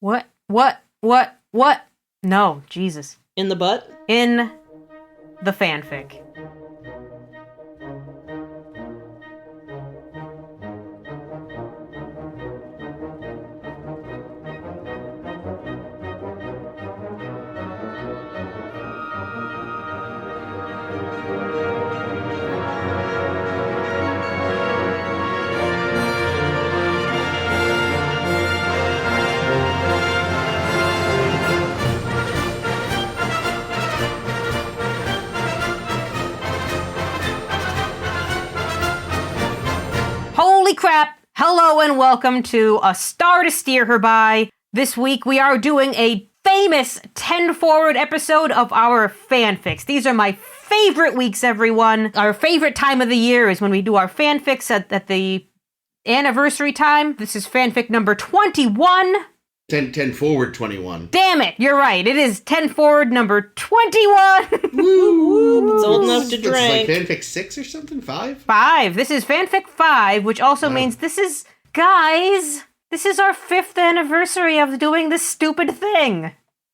What? No, Jesus. In the butt? In the fanfic. Holy crap! Hello and welcome to A Star to Steer Her By. This week we are doing a famous 10 forward episode of our fanfics. These are my favorite weeks, everyone. Our favorite time of the year is when we do our fanfics at the anniversary time. This is fanfic number 21. 10 forward 21. Damn it, you're right. It is 10 forward number 21. Woo! It's old enough to It's drink. like fanfic 6 or something? 5? 5. This is fanfic 5, which also means this is our 5th anniversary of doing this stupid thing.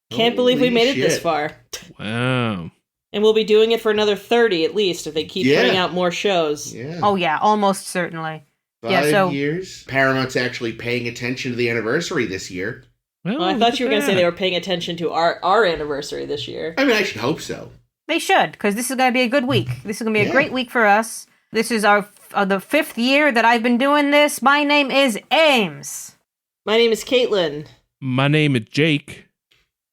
Can't believe we made it this shit. far. Wow. And we'll be doing it for another 30 at least if they keep Yeah. putting out more shows. Yeah. Oh yeah, almost certainly. 5 years. Paramount's actually paying attention to the anniversary this year. Well, I thought you were going to say yeah. they were paying attention to our anniversary this year. I mean, I should hope so. They should, because this is going to be a good week. This is going to be a great week for us. This is the 5th year that I've been doing this. My name is Ames. My name is Caitlin. My name is Jake.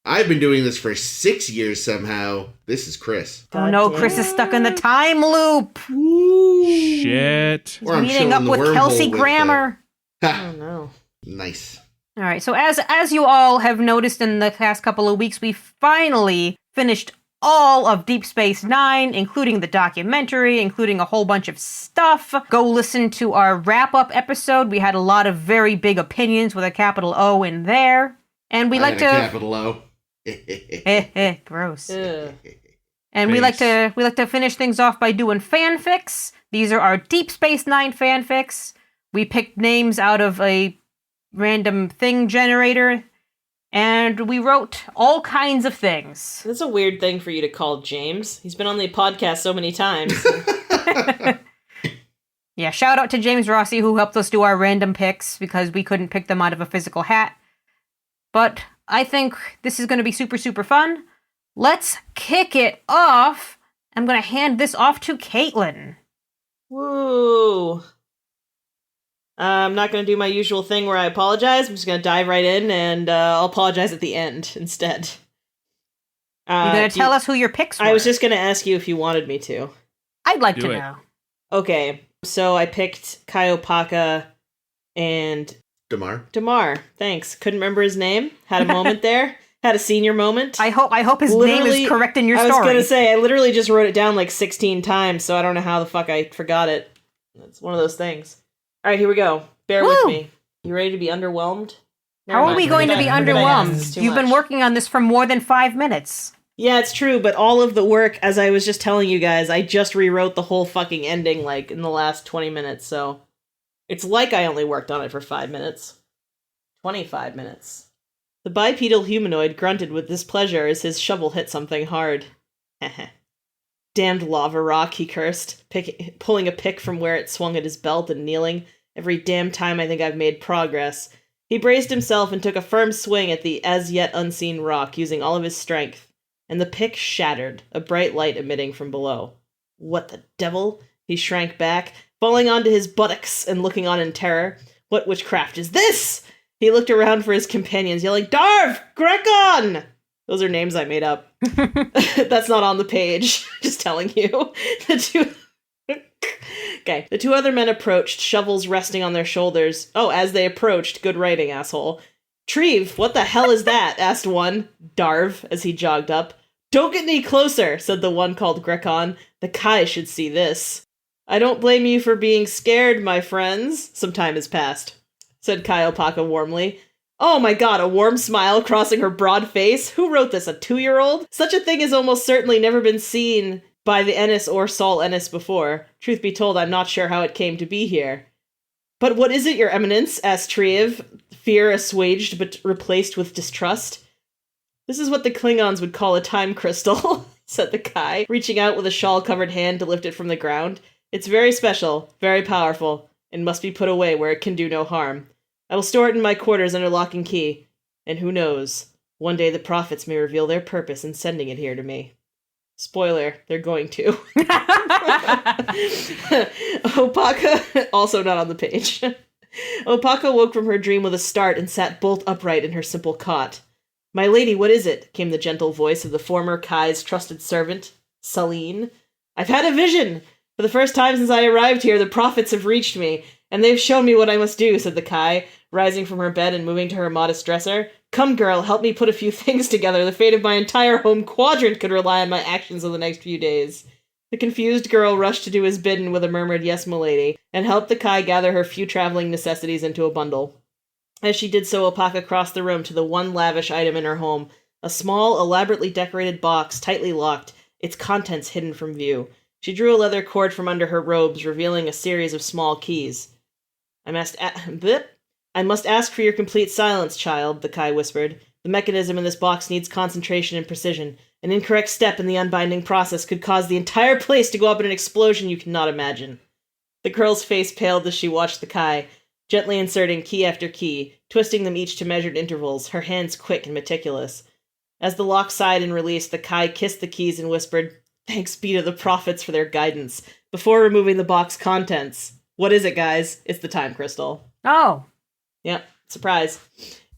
I've been doing this for 6 years somehow. This is Chris. Oh no, Chris is stuck in the time loop. Shit. Or I'm Meeting chilling up the with wormhole Kelsey with Grammer. Ha! Oh no. Nice. All right, so as you all have noticed in the past couple of weeks, we finally finished all of Deep Space Nine, including the documentary, including a whole bunch of stuff. Go listen to our wrap-up episode. We had a lot of very big opinions with a capital O in there. And we like And a to... capital O. Gross. Ugh. And we like to finish things off by doing fanfics. These are our Deep Space Nine fanfics. We picked names out of a random thing generator, and we wrote all kinds of things. That's a weird thing for you to call James. He's been on the podcast so many times. Yeah, shout out to James Rossi, who helped us do our random picks, because we couldn't pick them out of a physical hat. But I think this is going to be super, super fun. Let's kick it off. I'm going to hand this off to Caitlin. Woo! I'm not going to do my usual thing where I apologize. I'm just going to dive right in, and I'll apologize at the end instead. You're going to tell us who your picks were. I was just going to ask you if you wanted me to. I'd like Do to it. know. Okay, so I picked Kaiopaka and Damar. Thanks. Couldn't remember his name. Had a moment there. Had a senior moment. I hope his name Literally, is correct in your I was story. going to say, I literally just wrote it down like 16 times, so I don't know how the fuck I forgot it. It's one of those things. All right, here we go. Bear with Woo! me. You ready to be underwhelmed? How are we going to be underwhelmed? You've been working on this for more than 5 minutes. Yeah, it's true, but all of the work, as I was just telling you guys, I just rewrote the whole fucking ending, like, in the last 20 minutes, so... It's like I only worked on it for 5 minutes. 25 minutes. The bipedal humanoid grunted with displeasure as his shovel hit something hard. Damned lava rock, he cursed, pulling a pick from where it swung at his belt and kneeling. Every damn time I think I've made progress. He braced himself and took a firm swing at the as-yet unseen rock, using all of his strength. And the pick shattered, a bright light emitting from below. What the devil? He shrank back, falling onto his buttocks and looking on in terror. What witchcraft is this? He looked around for his companions, yelling, Darv! Grekon! Those are names I made up. That's not on the page. Just telling you. Okay. The two other men approached, shovels resting on their shoulders. Oh, as they approached, good writing, asshole. Treve, what the hell is that? Asked one, Darv, as he jogged up. Don't get any closer, said the one called Grekon. The Kai should see this. I don't blame you for being scared, my friends. Some time has passed, said Kaiopaka warmly. Oh my god, a warm smile crossing her broad face. Who wrote this, a 2-year-old? Such a thing has almost certainly never been seen by the Ennis or Saul Ennis before. Truth be told, I'm not sure how it came to be here. But what is it, your eminence? Asked Triev, fear assuaged but replaced with distrust. This is what the Klingons would call a time crystal, said the Kai, reaching out with a shawl-covered hand to lift it from the ground. It's very special, very powerful, and must be put away where it can do no harm. I will store it in my quarters under lock and key, and who knows, one day the prophets may reveal their purpose in sending it here to me. Spoiler, they're going to. Opaka, also not on the page. Opaka woke from her dream with a start and sat bolt upright in her simple cot. My lady, what is it? Came the gentle voice of the former Kai's trusted servant, Celine. I've had a vision! For the first time since I arrived here, the prophets have reached me, and they've shown me what I must do, said the Kai, rising from her bed and moving to her modest dresser. Come, girl, help me put a few things together. The fate of my entire home quadrant could rely on my actions in the next few days. The confused girl rushed to do as bidden with a murmured yes, m'lady, and helped the Kai gather her few traveling necessities into a bundle. As she did so, Opaka crossed the room to the one lavish item in her home, a small, elaborately decorated box, tightly locked, its contents hidden from view. She drew a leather cord from under her robes, revealing a series of small keys. I must ask for your complete silence, child, the Kai whispered. The mechanism in this box needs concentration and precision. An incorrect step in the unbinding process could cause the entire place to go up in an explosion you cannot imagine. The girl's face paled as she watched the Kai, gently inserting key after key, twisting them each to measured intervals, her hands quick and meticulous. As the lock sighed and released, the Kai kissed the keys and whispered, Thanks be to the prophets for their guidance, before removing the box contents. What is it, guys? It's the time crystal. Oh. Yep, surprise.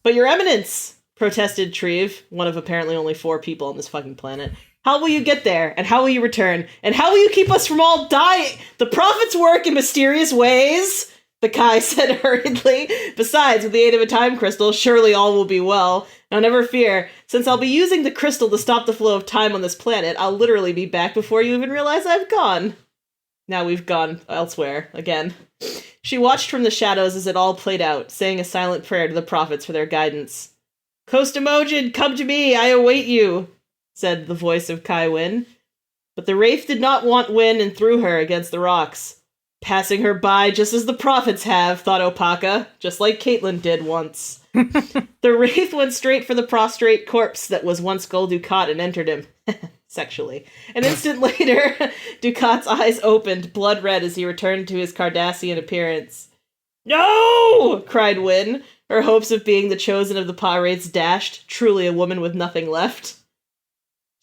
But your eminence, protested Triev, one of apparently only 4 people on this fucking planet. How will you get there? And how will you return? And how will you keep us from all dying? The prophets work in mysterious ways, the Kai said hurriedly. Besides, with the aid of a time crystal, surely all will be well. Now never fear, since I'll be using the crystal to stop the flow of time on this planet, I'll literally be back before you even realize I've gone. Now we've gone elsewhere, again. She watched from the shadows as it all played out, saying a silent prayer to the prophets for their guidance. Coast Emojin, come to me, I await you, said the voice of Kai Wynn. But the wraith did not want Wynn and threw her against the rocks. Passing her by just as the prophets have, thought Opaka, just like Caitlin did once. The wraith went straight for the prostrate corpse that was once Gul Dukat and entered him. Sexually. An instant later, Ducat's eyes opened, blood red as he returned to his Cardassian appearance. No! Cried Wynn, her hopes of being the chosen of the Pa-Wraiths dashed, truly a woman with nothing left.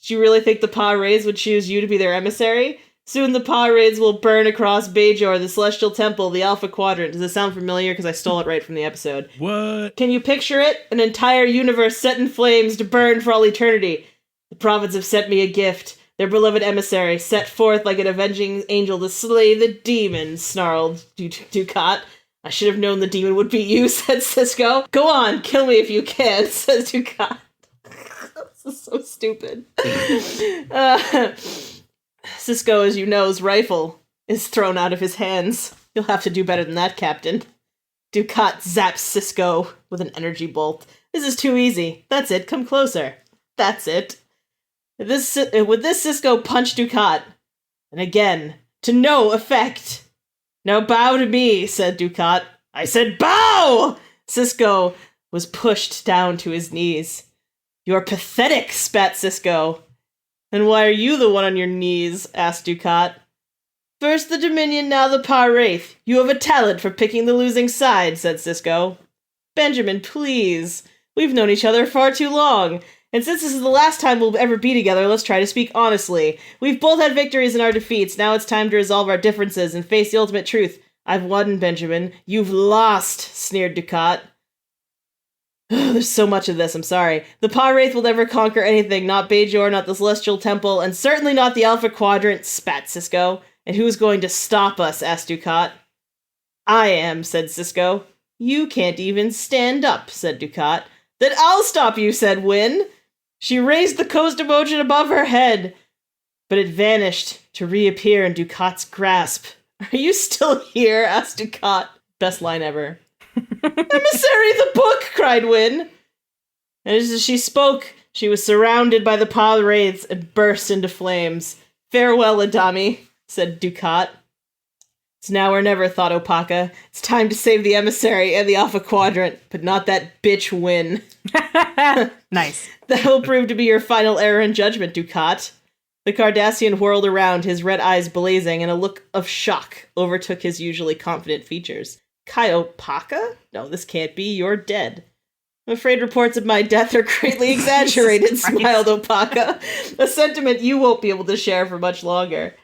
Do you really think the Pa-Wraiths would choose you to be their emissary? Soon the Pa-Wraiths will burn across Bajor, the Celestial Temple, the Alpha Quadrant. Does this sound familiar? Because I stole it right from the episode. What? Can you picture it? An entire universe set in flames to burn for all eternity. The prophets have sent me a gift, their beloved emissary, set forth like an avenging angel to slay the demon, snarled Dukat. I should have known the demon would be you, said Cisco. Go on, kill me if you can, says Dukat. This is so stupid. Cisco, as you know's rifle is thrown out of his hands. You'll have to do better than that, Captain. Dukat zaps Cisco with an energy bolt. This is too easy. That's it, come closer. That's it. With this, Cisco punched Dukat. And again, to no effect. Now bow to me, said Dukat. I said bow! Cisco was pushed down to his knees. You're pathetic, spat Cisco. And why are you the one on your knees? Asked Dukat. First the Dominion, now the Pa-Wraith. You have a talent for picking the losing side, said Cisco. Benjamin, please. We've known each other far too long. And since this is the last time we'll ever be together, let's try to speak honestly. We've both had victories and our defeats. Now it's time to resolve our differences and face the ultimate truth. I've won, Benjamin. You've lost, sneered Dukat. There's so much of this, I'm sorry. The Pa-Wraith will never conquer anything, not Bajor, not the Celestial Temple, and certainly not the Alpha Quadrant, spat Cisco. And who's going to stop us, asked Dukat. I am, said Cisco. You can't even stand up, said Dukat. Then I'll stop you, said Wynn. She raised the Coast Emojin above her head, but it vanished to reappear in Dukat's grasp. Are you still here? Asked Dukat. Best line ever. Emissary the book, cried Wynn. And as she spoke, she was surrounded by the Pa-Wraiths and burst into flames. Farewell, Adami, said Dukat. It's now or never, thought Opaka. It's time to save the emissary and the Alpha Quadrant, but not that bitch Win. Nice. That will prove to be your final error in judgment, Ducat. The Cardassian whirled around, his red eyes blazing, and a look of shock overtook his usually confident features. Kai Opaka? No, this can't be. You're dead. I'm afraid reports of my death are greatly exaggerated, smiled Opaka. A sentiment you won't be able to share for much longer.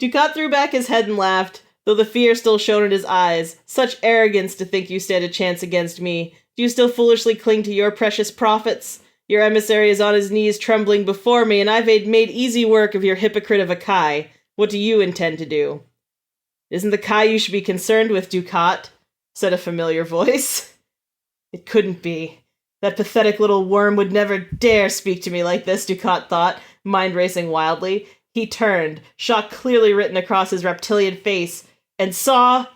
Ducat threw back his head and laughed, though the fear still shone in his eyes. Such arrogance to think you stand a chance against me. Do you still foolishly cling to your precious prophets? Your emissary is on his knees trembling before me, and I've made easy work of your hypocrite of a Kai. What do you intend to do? Isn't the Kai you should be concerned with, Ducat? Said a familiar voice. It couldn't be. That pathetic little worm would never dare speak to me like this, Ducat thought, mind racing wildly. He turned, shock clearly written across his reptilian face, and saw...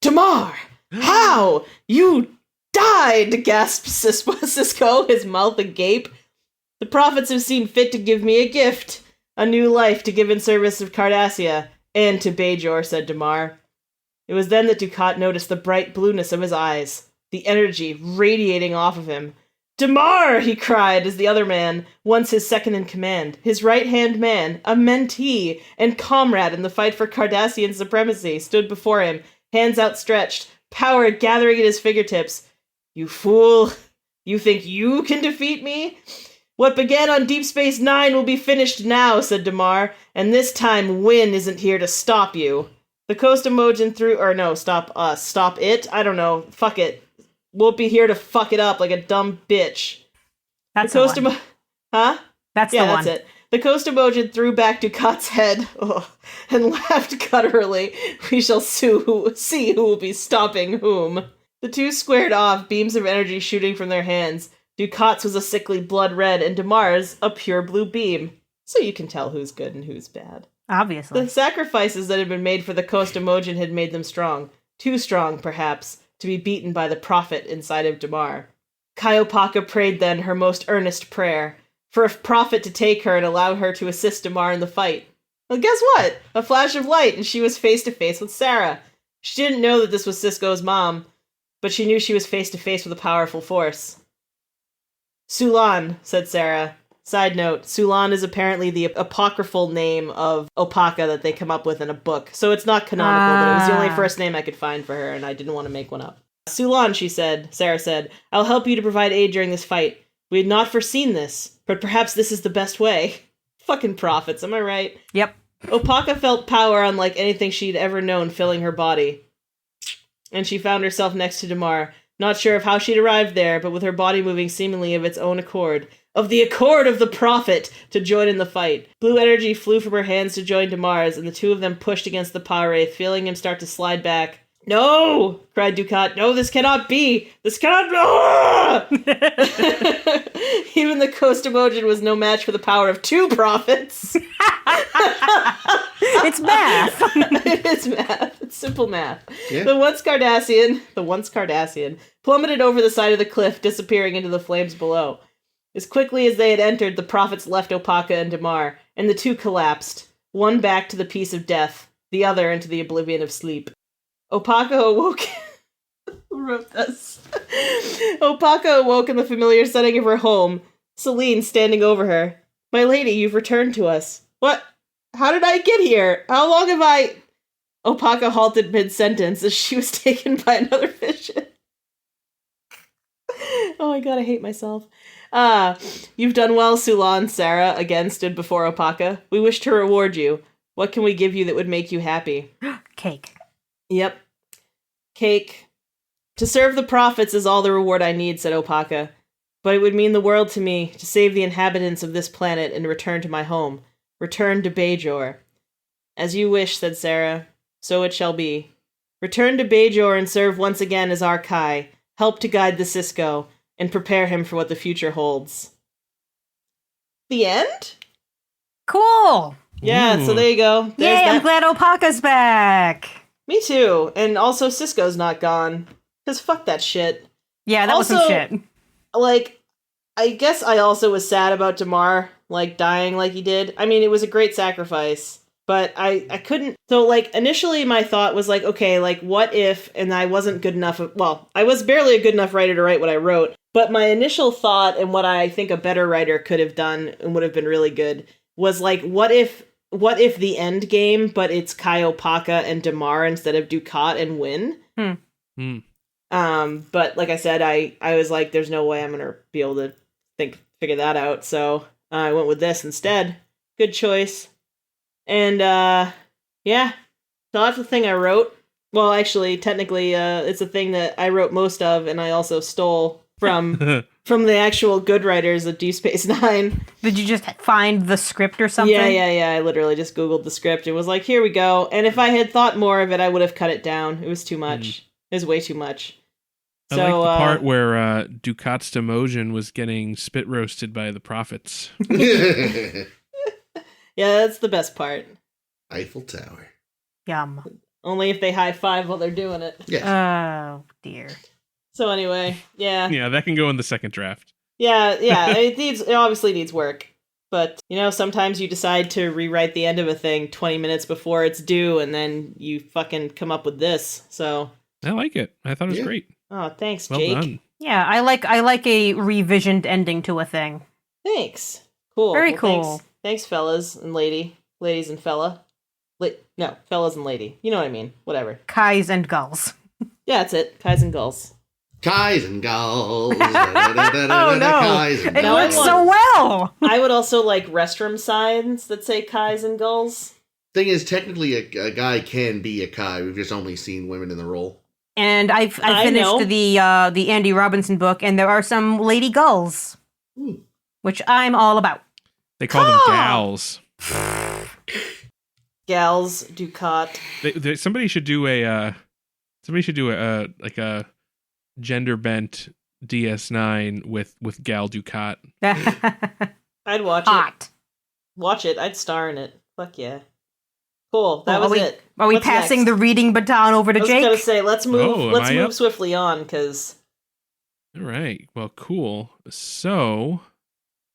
Damar! How? You died, gasped Cisco, his mouth agape. The prophets have seen fit to give me a gift, a new life to give in service of Cardassia, and to Bajor, said Damar. It was then that Ducat noticed the bright blueness of his eyes, the energy radiating off of him. Damar, he cried as the other man, once his second in command, his right-hand man, a mentee and comrade in the fight for Cardassian supremacy, stood before him, hands outstretched, power gathering at his fingertips. You fool! You think you can defeat me? What began on Deep Space Nine will be finished now, said Damar, and this time Win isn't here to stop you. The Coast Emojan stop us. Stop it? I don't know. Fuck it. Won't be here to fuck it up like a dumb bitch. That's the the one. Huh? That's yeah, the one. that's it. The Coast Emojan threw back Ducat's head and laughed gutturally. We shall see who will be stopping whom. The two squared off, beams of energy shooting from their hands. Ducat's was a sickly blood red, and Damar's a pure blue beam. So you can tell who's good and who's bad. Obviously. The sacrifices that had been made for the Coast Emojan had made them strong. Too strong, perhaps, to be beaten by the prophet inside of Damar. Kai Opaka prayed then her most earnest prayer, for a prophet to take her and allow her to assist Damar in the fight. Well, guess what? A flash of light, and she was face to face with Sarah. She didn't know that this was Cisco's mom, but she knew she was face to face with a powerful force. Sulan, said Sarah. Side note, Sulan is apparently the apocryphal name of Opaka that they come up with in a book. So it's not canonical, but it was the only first name I could find for her, and I didn't want to make one up. Sulan, Sarah said, I'll help you to provide aid during this fight. We had not foreseen this, but perhaps this is the best way. Fucking prophets, am I right? Yep. Opaka felt power unlike anything she'd ever known filling her body. And she found herself next to Damar, not sure of how she'd arrived there, but with her body moving seemingly of its own accord. Of the accord of the prophet to join in the fight. Blue energy flew from her hands to join Damar's, and the two of them pushed against the power wraith, feeling him start to slide back. No! Cried Ducat. No, this cannot be! This cannot be! Even the Coast Emojan was no match for the power of two prophets. It's math. It is math. It's simple math. Yeah. The once Cardassian, plummeted over the side of the cliff, disappearing into the flames below. As quickly as they had entered, the prophets left Opaka and Damar, and the two collapsed, one back to the peace of death, the other into the oblivion of sleep. Opaka awoke... Who wrote this? Opaka awoke in the familiar setting of her home, Celine standing over her. My lady, you've returned to us. What? How did I get here? How long have I... Opaka halted mid-sentence as she was taken by another vision. Oh my god, I hate myself. You've done well, Sulan, Sarah, again stood before Opaka. We wish to reward you. What can we give you that would make you happy? Cake. Yep. Cake. To serve the prophets is all the reward I need, said Opaka. But it would mean the world to me to save the inhabitants of this planet and return to my home. Return to Bajor. As you wish, said Sarah. So it shall be. Return to Bajor and serve once again as our Kai. Help to guide the Cisco, and prepare him for what the future holds. The end? Cool. Yeah, Ooh. so there you go. There's Yay, I'm that. glad Opaka's back. Me too. And also Cisco's not gone. Because fuck that shit. Yeah, that was some Also- shit. Like, I guess I also was sad about Damar, like, dying like he did. I mean, it was a great sacrifice. But I couldn't. So, like, initially my thought was like, okay, like, what if, and I wasn't good enough. Well, I was barely a good enough writer to write what I wrote. But my initial thought, and what I think a better writer could have done and would have been really good, was like, what if the end game, but it's Kaiopaka and Damar instead of Ducat and Win? But like I said, I was like, there's no way I'm gonna be able to figure that out. So I went with this instead. Good choice. And yeah, so that's the thing I wrote. Well, actually, technically, it's a thing that I wrote most of, and I also stole from the actual good writers of Deep Space Nine. Did you just find the script or something? Yeah. I literally just Googled the script and was like, here we go. And if I had thought more of it, I would have cut it down. It was too much. It was way too much. I like the part where Ducat's Demotion was getting spit roasted by the prophets. Yeah, that's the best part. Eiffel Tower. Yum. Only if they high five while they're doing it. Yeah. Oh, dear. So anyway, yeah. Yeah, that can go in the second draft. Yeah. It obviously needs work. But, sometimes you decide to rewrite the end of a thing 20 minutes before it's due, and then you fucking come up with this. So I like it. I thought it was great. Oh, thanks, Well Jake. done. Yeah, I like a revisioned ending to a thing. Thanks. Cool. Very cool. Thanks, fellas and ladies and fella. No, fellas and lady. You know what I mean. Whatever. Kais and gulls. Yeah, that's it. Kais and gulls. Kais and gulls. Oh no! It No, works I so well. I would also like restroom signs that say Kais and gulls. Thing is, technically, a guy can be a Kai. We've just only seen women in the role. And I finished the Andy Robinson book, and there are some lady gulls, which I'm all about. They call them gals. Gals, Ducat. Somebody should do a gender bent DS9 with Gal Ducat. I'd watch Hot. it. Watch it. I'd star in it. Fuck yeah. Cool. That was it. Are we What's passing next? the reading baton over to I was Jake? gonna say let's move. Oh, let's am I move up? swiftly on because. All right. Well, cool. So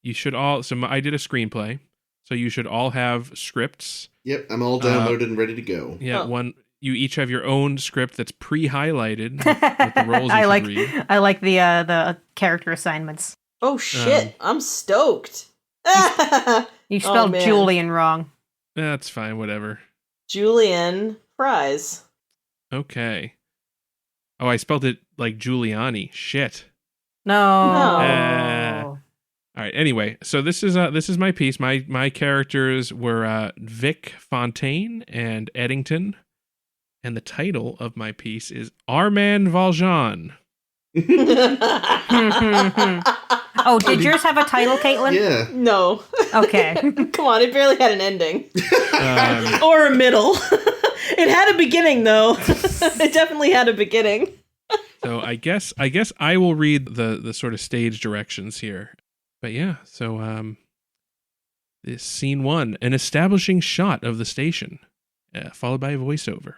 you should all. I did a screenplay, so you should all have scripts. Yep, I'm all downloaded and ready to go. Yeah, Oh. You each have your own script that's pre-highlighted with the roles you should read. I like the character assignments. Oh shit! I'm stoked. You spelled man. Julian wrong. That's fine. Whatever. Julian Fries. Okay. Oh, I spelled it like Giuliani. Shit. No. All right. Anyway, so this is my piece. My characters were Vic Fontaine and Eddington, and the title of my piece is Armand Valjean. Oh, did yours have a title, Caitlin? Yeah. No. Okay. Come on, it barely had an ending. Um, Or a middle. It had a beginning, though. It definitely had a beginning. So I guess I will read the sort of stage directions here. But yeah, so this scene 1, an establishing shot of the station, followed by a voiceover.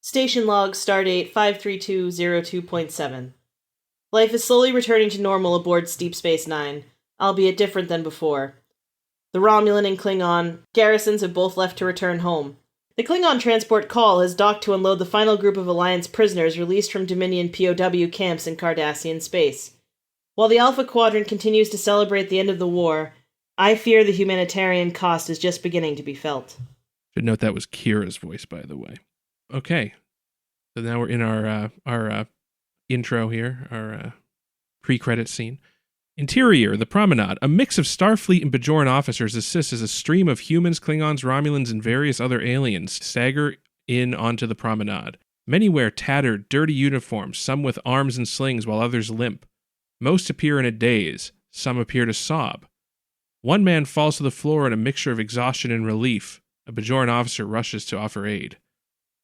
Station log, stardate 53202.7. Life is slowly returning to normal aboard Deep Space Nine, albeit different than before. The Romulan and Klingon garrisons have both left to return home. The Klingon transport Call has docked to unload the final group of Alliance prisoners released from Dominion POW camps in Cardassian space. While the Alpha Quadrant continues to celebrate the end of the war, I fear the humanitarian cost is just beginning to be felt. Should note that was Kira's voice, by the way. Okay, so now we're in our intro here, our pre-credit scene. Interior, the promenade. A mix of Starfleet and Bajoran officers assists as a stream of humans, Klingons, Romulans, and various other aliens stagger in onto the promenade. Many wear tattered, dirty uniforms, some with arms and slings while others limp. Most appear in a daze, some appear to sob. One man falls to the floor in a mixture of exhaustion and relief. A Bajoran officer rushes to offer aid.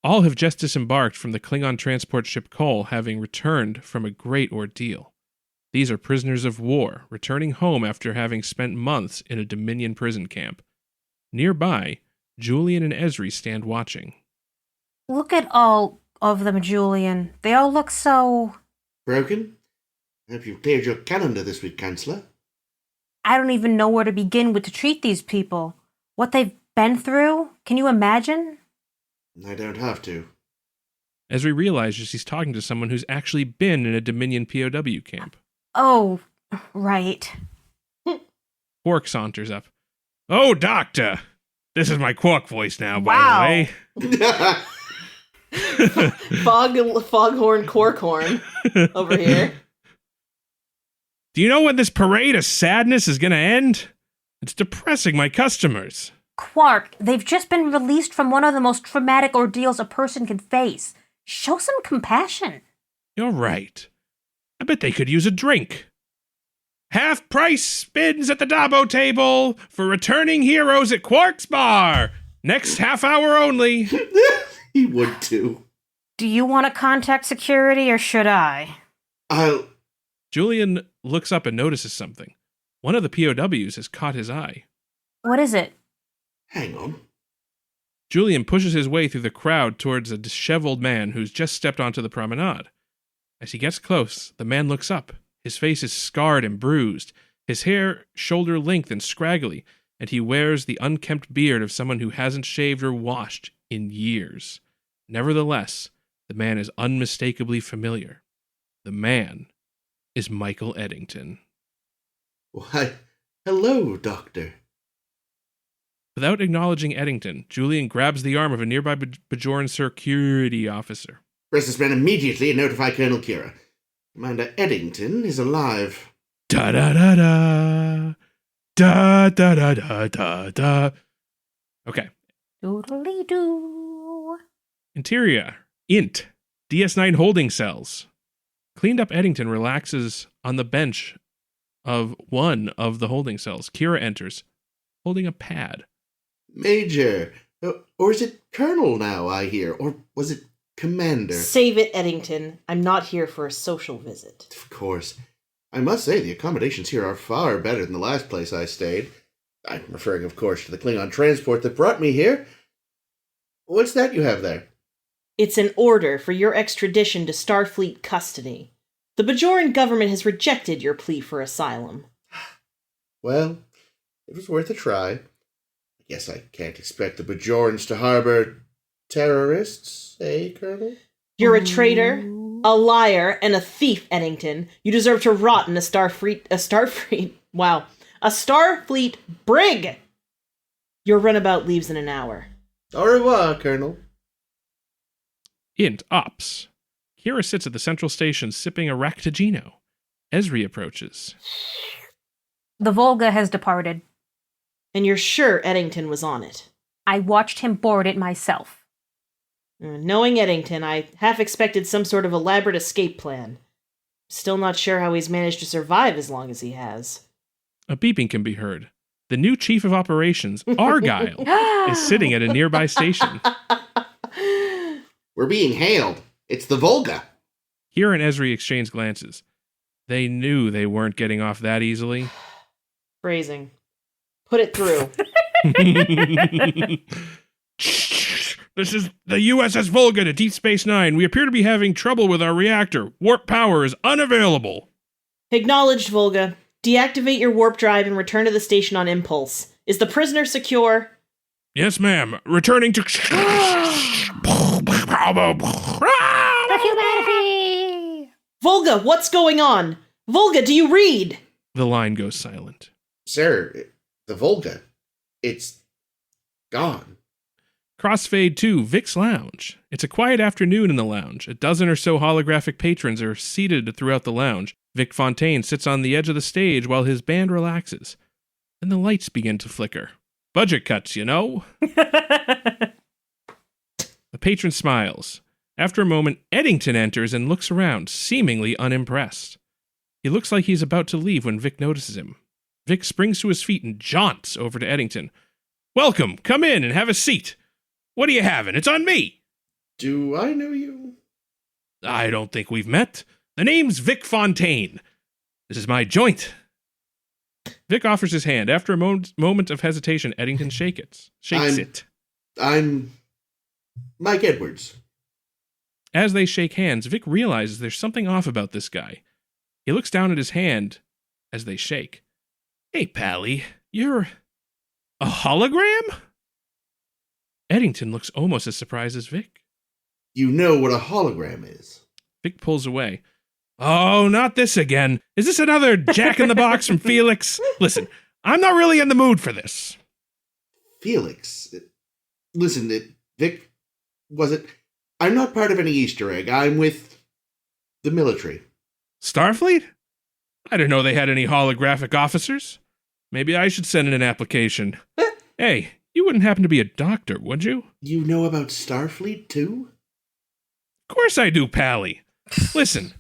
All have just disembarked from the Klingon transport ship Cole, having returned from a great ordeal. These are prisoners of war, returning home after having spent months in a Dominion prison camp. Nearby, Julian and Esri stand watching. Look at all of them, Julian. They all look so... Broken? Hope you've cleared your calendar this week, Counselor. I don't even know where to begin with to treat these people. What they've been through? Can you imagine? I don't have to. Ezri realizes he's talking to someone who's actually been in a Dominion POW camp. Oh, right. Quark saunters up. Oh, Doctor! This is my Quark voice now, Wow. by the way. Foghorn Corkhorn over here. Do you know when this parade of sadness is going to end? It's depressing my customers. Quark, they've just been released from one of the most traumatic ordeals a person can face. Show some compassion. You're right. I bet they could use a drink. Half price spins at the Dabo table for returning heroes at Quark's Bar. Next half hour only. He would too. Do you want to contact security or should I? I'll... Julian looks up and notices something. One of the POWs has caught his eye. What is it? Hang on. Julian pushes his way through the crowd towards a disheveled man who's just stepped onto the promenade. As he gets close, the man looks up. His face is scarred and bruised, his hair shoulder length and scraggly, and he wears the unkempt beard of someone who hasn't shaved or washed in years. Nevertheless, the man is unmistakably familiar. The man is Michael Eddington. Why, hello, Doctor. Without acknowledging Eddington, Julian grabs the arm of a nearby Bajoran security officer. Press this man immediately and notify Colonel Kira. Commander Eddington is alive. Da-da-da-da. Da-da-da-da-da-da. Okay. Doodly-doo. Interior. Int. DS9 holding cells. Cleaned up Eddington relaxes on the bench of one of the holding cells. Kira enters, holding a pad. Major. Or is it Colonel now, I hear? Or was it Commander? Save it, Eddington. I'm not here for a social visit. Of course. I must say the accommodations here are far better than the last place I stayed. I'm referring, of course, to the Klingon transport that brought me here. What's that you have there? It's an order for your extradition to Starfleet custody. The Bajoran government has rejected your plea for asylum. Well, it was worth a try. I guess I can't expect the Bajorans to harbor terrorists, eh, Colonel? You're a traitor, a liar, and a thief, Eddington. You deserve to rot in a Starfleet brig! Your runabout leaves in an hour. Au revoir, Colonel. Int. Ops. Kira sits at the central station sipping a Ractigino. Ezri approaches. The Volga has departed. And you're sure Eddington was on it? I watched him board it myself. Knowing Eddington, I half expected some sort of elaborate escape plan. Still not sure how he's managed to survive as long as he has. A beeping can be heard. The new chief of operations, Argyle, is sitting at a nearby station. We're being hailed. It's the Volga. Kira and Ezri exchange glances. They knew they weren't getting off that easily. Phrasing. Put it through. This is the USS Volga to Deep Space Nine. We appear to be having trouble with our reactor. Warp power is unavailable. Acknowledged, Volga. Deactivate your warp drive and return to the station on impulse. Is the prisoner secure? Yes, ma'am. Returning to... For humanity! Volga, what's going on? Volga, do you read? The line goes silent. Sir, the Volga, it's gone. Crossfade to Vic's Lounge. It's a quiet afternoon in the lounge. A dozen or so holographic patrons are seated throughout the lounge. Vic Fontaine sits on the edge of the stage while his band relaxes. Then the lights begin to flicker. Budget cuts, you know? The patron smiles. After a moment, Eddington enters and looks around, seemingly unimpressed. He looks like he's about to leave when Vic notices him. Vic springs to his feet and jaunts over to Eddington. Welcome, come in and have a seat. What are you having? It's on me. Do I know you? I don't think we've met. The name's Vic Fontaine. This is my joint. Vic offers his hand. After a moment of hesitation, Eddington shakes it. I'm Mike Edwards. As they shake hands, Vic realizes there's something off about this guy. He looks down at his hand as they shake. Hey, Pally, you're a hologram? Eddington looks almost as surprised as Vic. You know what a hologram is. Vic pulls away. Oh, not this again. Is this another Jack in the Box from Felix? Listen, I'm not really in the mood for this. Felix? Listen, Vic, was it? I'm not part of any Easter egg. I'm with the military. Starfleet? I didn't know they had any holographic officers. Maybe I should send in an application. Hey, you wouldn't happen to be a doctor, would you? You know about Starfleet, too? Of course I do, Pally. Listen,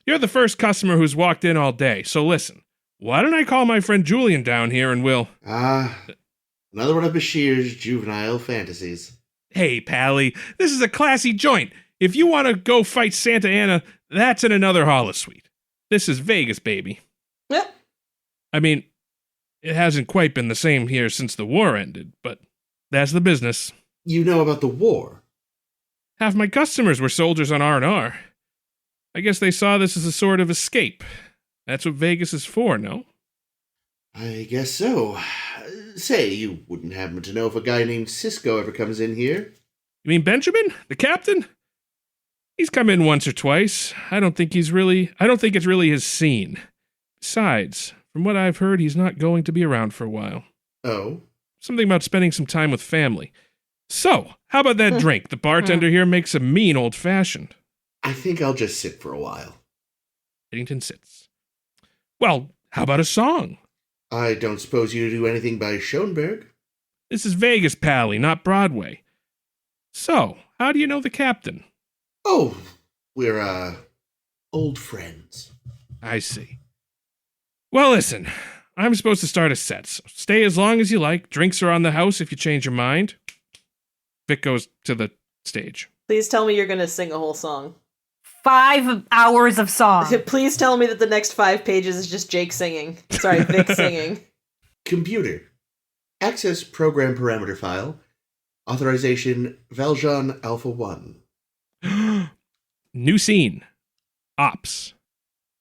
you're the first customer who's walked in all day, so listen. Why don't I call my friend Julian down here and we'll... Another one of Bashir's juvenile fantasies. Hey, Pally, this is a classy joint. If you want to go fight Santa Anna, that's in another holosuite. This is Vegas, baby. Yep. I mean, it hasn't quite been the same here since the war ended, but that's the business. You know about the war? Half my customers were soldiers on R&R. I guess they saw this as a sort of escape. That's what Vegas is for, no? I guess so. Say, you wouldn't happen to know if a guy named Cisco ever comes in here? You mean Benjamin, the captain? He's come in once or twice. I don't think it's really his scene. Besides, from what I've heard, he's not going to be around for a while. Oh? Something about spending some time with family. So, how about that drink? The bartender here makes a mean old-fashioned. I think I'll just sit for a while. Eddington sits. Well, how about a song? I don't suppose you do anything by Schoenberg? This is Vegas, Pally, not Broadway. So, how do you know the captain? Oh, we're, old friends. I see. Well, listen, I'm supposed to start a set, so stay as long as you like. Drinks are on the house if you change your mind. Vic goes to the stage. Please tell me you're going to sing a whole song. 5 hours of song. Please tell me that the next 5 pages is just Jake singing. Sorry, Vic singing. Computer. Access program parameter file. Authorization Valjean Alpha 1. New scene. Ops.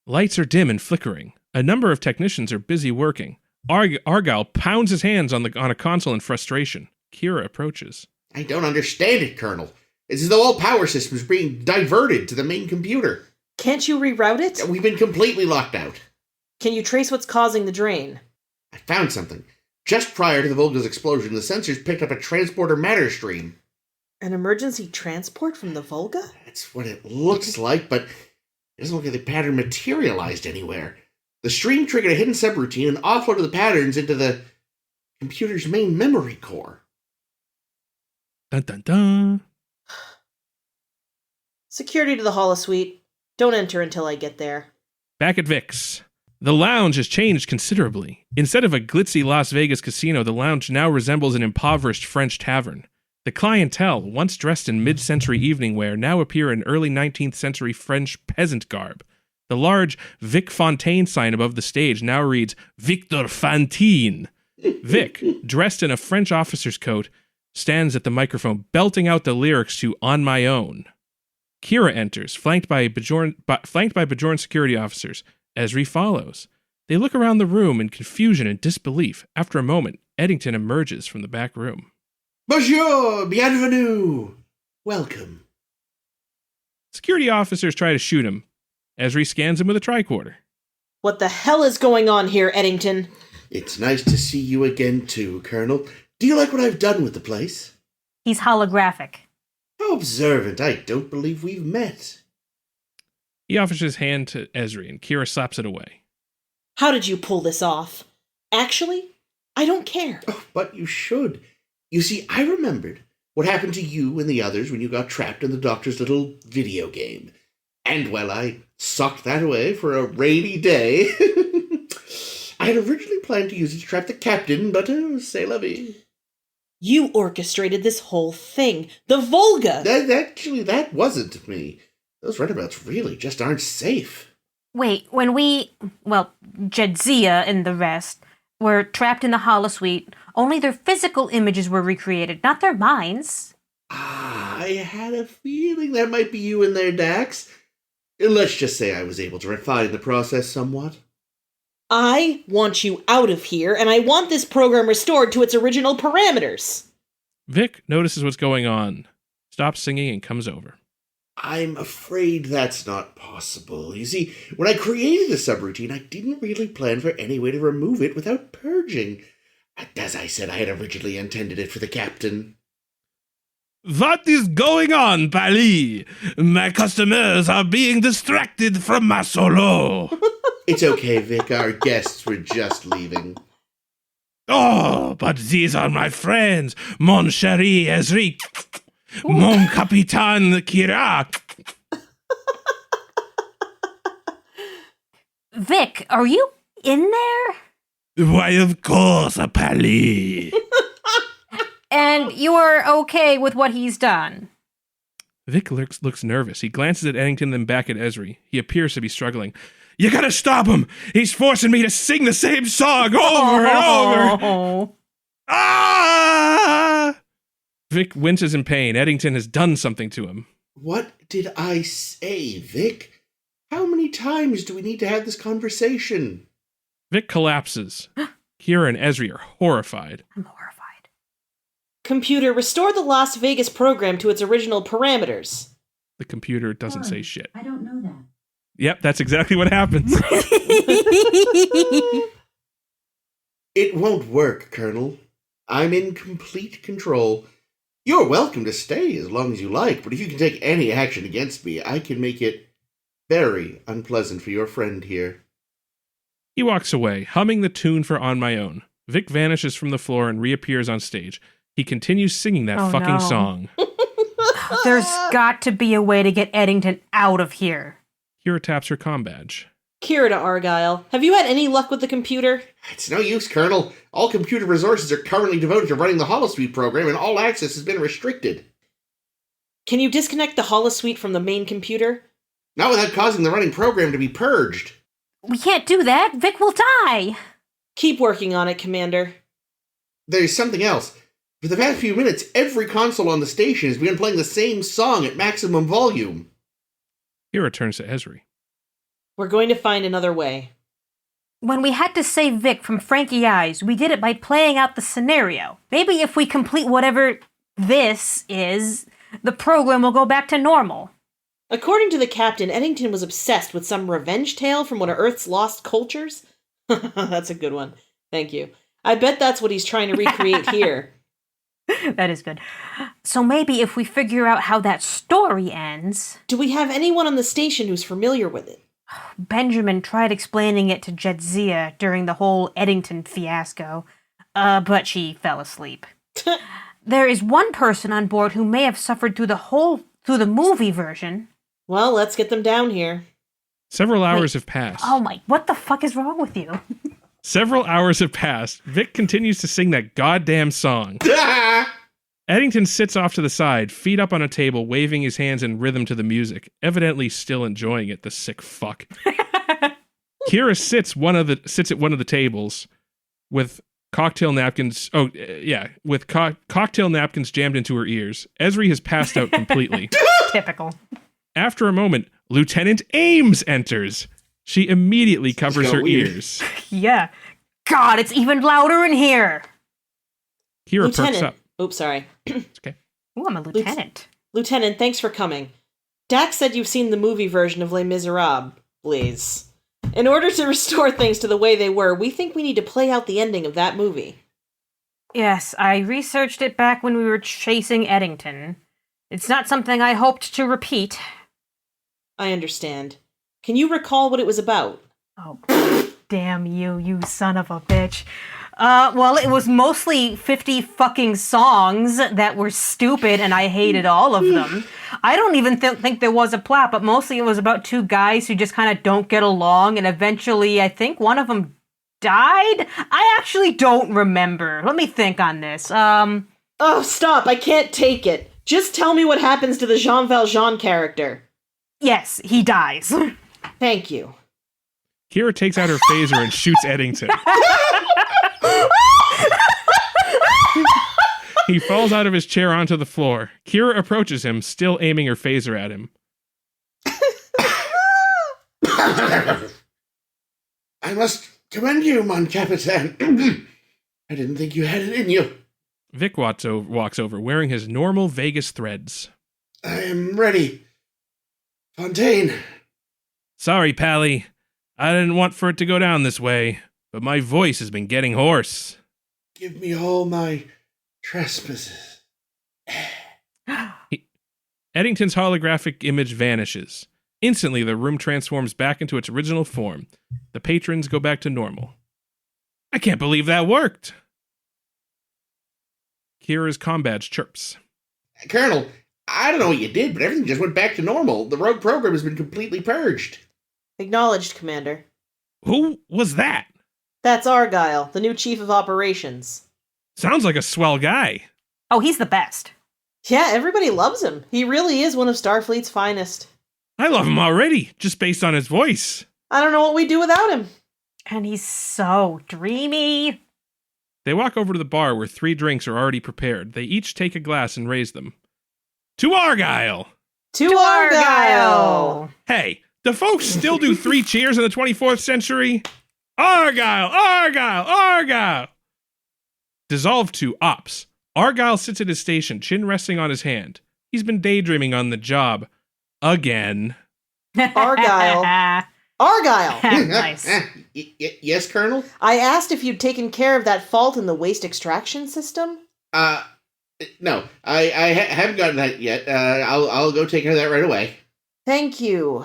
Lights are dim and flickering. A number of technicians are busy working. Argyle pounds his hands on a console in frustration. Kira approaches. I don't understand it, Colonel. It's as though all power systems are being diverted to the main computer. Can't you reroute it? We've been completely locked out. Can you trace what's causing the drain? I found something. Just prior to the Volga's explosion, the sensors picked up a transporter matter stream. An emergency transport from the Volga? That's what it looks like, but it doesn't look like the pattern materialized anywhere. The stream triggered a hidden subroutine and offloaded the patterns into the computer's main memory core. Dun dun dun. Security to the holosuite. Don't enter until I get there. Back at Vic's. The lounge has changed considerably. Instead of a glitzy Las Vegas casino, the lounge now resembles an impoverished French tavern. The clientele, once dressed in mid-century evening wear, now appear in early 19th century French peasant garb. The large Vic Fontaine sign above the stage now reads, Victor Fantine. Vic, dressed in a French officer's coat, stands at the microphone, belting out the lyrics to On My Own. Kira enters, flanked by Bajorn security officers. Esri follows. They look around the room in confusion and disbelief. After a moment, Eddington emerges from the back room. Bonjour, bienvenue. Welcome. Security officers try to shoot him. Esri scans him with a tricorder. What the hell is going on here, Eddington? It's nice to see you again, too, Colonel. Do you like what I've done with the place? He's holographic. How observant. I don't believe we've met. He offers his hand to Esri, and Kira slaps it away. How did you pull this off? Actually, I don't care. Oh, but you should. You see, I remembered what happened to you and the others when you got trapped in the doctor's little video game. And, well, I socked that away for a rainy day. I had originally planned to use it to trap the captain, but c'est la vie. You orchestrated this whole thing. The Volga! Actually, that wasn't me. Those runabouts really just aren't safe. Wait, when Jadzia and the rest were trapped in the holosuite, only their physical images were recreated, not their minds. I had a feeling that might be you in there, Dax. Let's just say I was able to refine the process somewhat. I want you out of here, and I want this program restored to its original parameters. Vic notices what's going on, stops singing, and comes over. I'm afraid that's not possible. You see, when I created the subroutine, I didn't really plan for any way to remove it without purging. As I said, I had originally intended it for the captain. What is going on, Pali? My customers are being distracted from my solo. It's okay, Vic. Our guests were just leaving. Oh, but these are my friends. Mon chéri Ezri. Mon capitaine Kira. Vic, are you in there? Why, of course, Pali. And you're okay with what he's done? Vic looks nervous. He glances at Eddington, then back at Ezri. He appears to be struggling. You gotta stop him! He's forcing me to sing the same song over and over! Ah! Vic winces in pain. Eddington has done something to him. What did I say, Vic? How many times do we need to have this conversation? Vic collapses. Kira and Ezri are horrified. I'm horrified. Computer, restore the Las Vegas program to its original parameters. The computer doesn't say shit. I don't know that. Yep, that's exactly what happens. It won't work, Colonel. I'm in complete control. You're welcome to stay as long as you like, but if you can take any action against me, I can make it very unpleasant for your friend here. He walks away, humming the tune for On My Own. Vic vanishes from the floor and reappears on stage. He continues singing that fucking song. There's got to be a way to get Eddington out of here. Kira taps her comm badge. Kira to Argyle, have you had any luck with the computer? It's no use, Colonel. All computer resources are currently devoted to running the Holosuite program, and all access has been restricted. Can you disconnect the Holosuite from the main computer? Not without causing the running program to be purged. We can't do that. Vic will die. Keep working on it, Commander. There's something else. For the past few minutes, every console on the station has begun playing the same song at maximum volume. Kira turns to Ezri. We're going to find another way. When we had to save Vic from Frankie Eyes, we did it by playing out the scenario. Maybe if we complete whatever this is, the program will go back to normal. According to the captain, Eddington was obsessed with some revenge tale from one of Earth's lost cultures. That's a good one. Thank you. I bet that's what he's trying to recreate here. That is good. So maybe if we figure out how that story ends... Do we have anyone on the station who's familiar with it? Benjamin tried explaining it to Jedzia during the whole Eddington fiasco, but she fell asleep. There is one person on board who may have suffered through the movie version. Well, let's get them down here. Several hours have passed. Oh my, what the fuck is wrong with you? Several hours have passed. Vic continues to sing that goddamn song. Eddington sits off to the side, feet up on a table, waving his hands in rhythm to the music, evidently still enjoying it, the sick fuck. Kira sits at one of the tables with cocktail napkins. With cocktail napkins jammed into her ears. Ezri has passed out completely. Typical. After a moment, Lieutenant Ames enters. She immediately covers her ears. Yeah. God, it's even louder in here. Kira perks up. Oops, sorry. It's okay. Ooh, I'm a lieutenant. Lieutenant, thanks for coming. Dax said you've seen the movie version of Les Miserables, please. In order to restore things to the way they were, we think we need to play out the ending of that movie. Yes, I researched it back when we were chasing Eddington. It's not something I hoped to repeat. I understand. Can you recall what it was about? Oh, damn you, you son of a bitch. Well, it was mostly 50 fucking songs that were stupid, and I hated all of them. I don't even think there was a plot, but mostly it was about two guys who just kind of don't get along, and eventually I think one of them died? I actually don't remember. Let me think on this. Oh, stop, I can't take it. Just tell me what happens to the Jean Valjean character. Yes, he dies. Thank you. Kira takes out her phaser and shoots Eddington. He falls out of his chair onto the floor. Kira approaches him, still aiming her phaser at him. I must commend you, mon capitaine. I didn't think you had it in you. Vic walks over wearing his normal Vegas threads. I am ready. Fontaine. Sorry, Pally. I didn't want for it to go down this way, but my voice has been getting hoarse. Give me all my trespasses. Eddington's holographic image vanishes. Instantly, the room transforms back into its original form. The patrons go back to normal. I can't believe that worked! Kira's comm badge chirps. Colonel, I don't know what you did, but everything just went back to normal. The rogue program has been completely purged. Acknowledged, Commander. Who was that? That's Argyle, the new Chief of Operations. Sounds like a swell guy. Oh, he's the best. Yeah, everybody loves him. He really is one of Starfleet's finest. I love him already, just based on his voice. I don't know what we'd do without him. And he's so dreamy. They walk over to the bar where 3 drinks are already prepared. They each take a glass and raise them. To Argyle! To Argyle! Hey, do folks still do 3 cheers in the 24th century? Argyle! Argyle! Argyle! Dissolved to Ops. Argyle sits at his station, chin resting on his hand. He's been daydreaming on the job. Again. Argyle. Argyle! Nice. Yes, Colonel? I asked if you'd taken care of that fault in the waste extraction system. No, I haven't gotten that yet. I'll go take care of that right away. Thank you,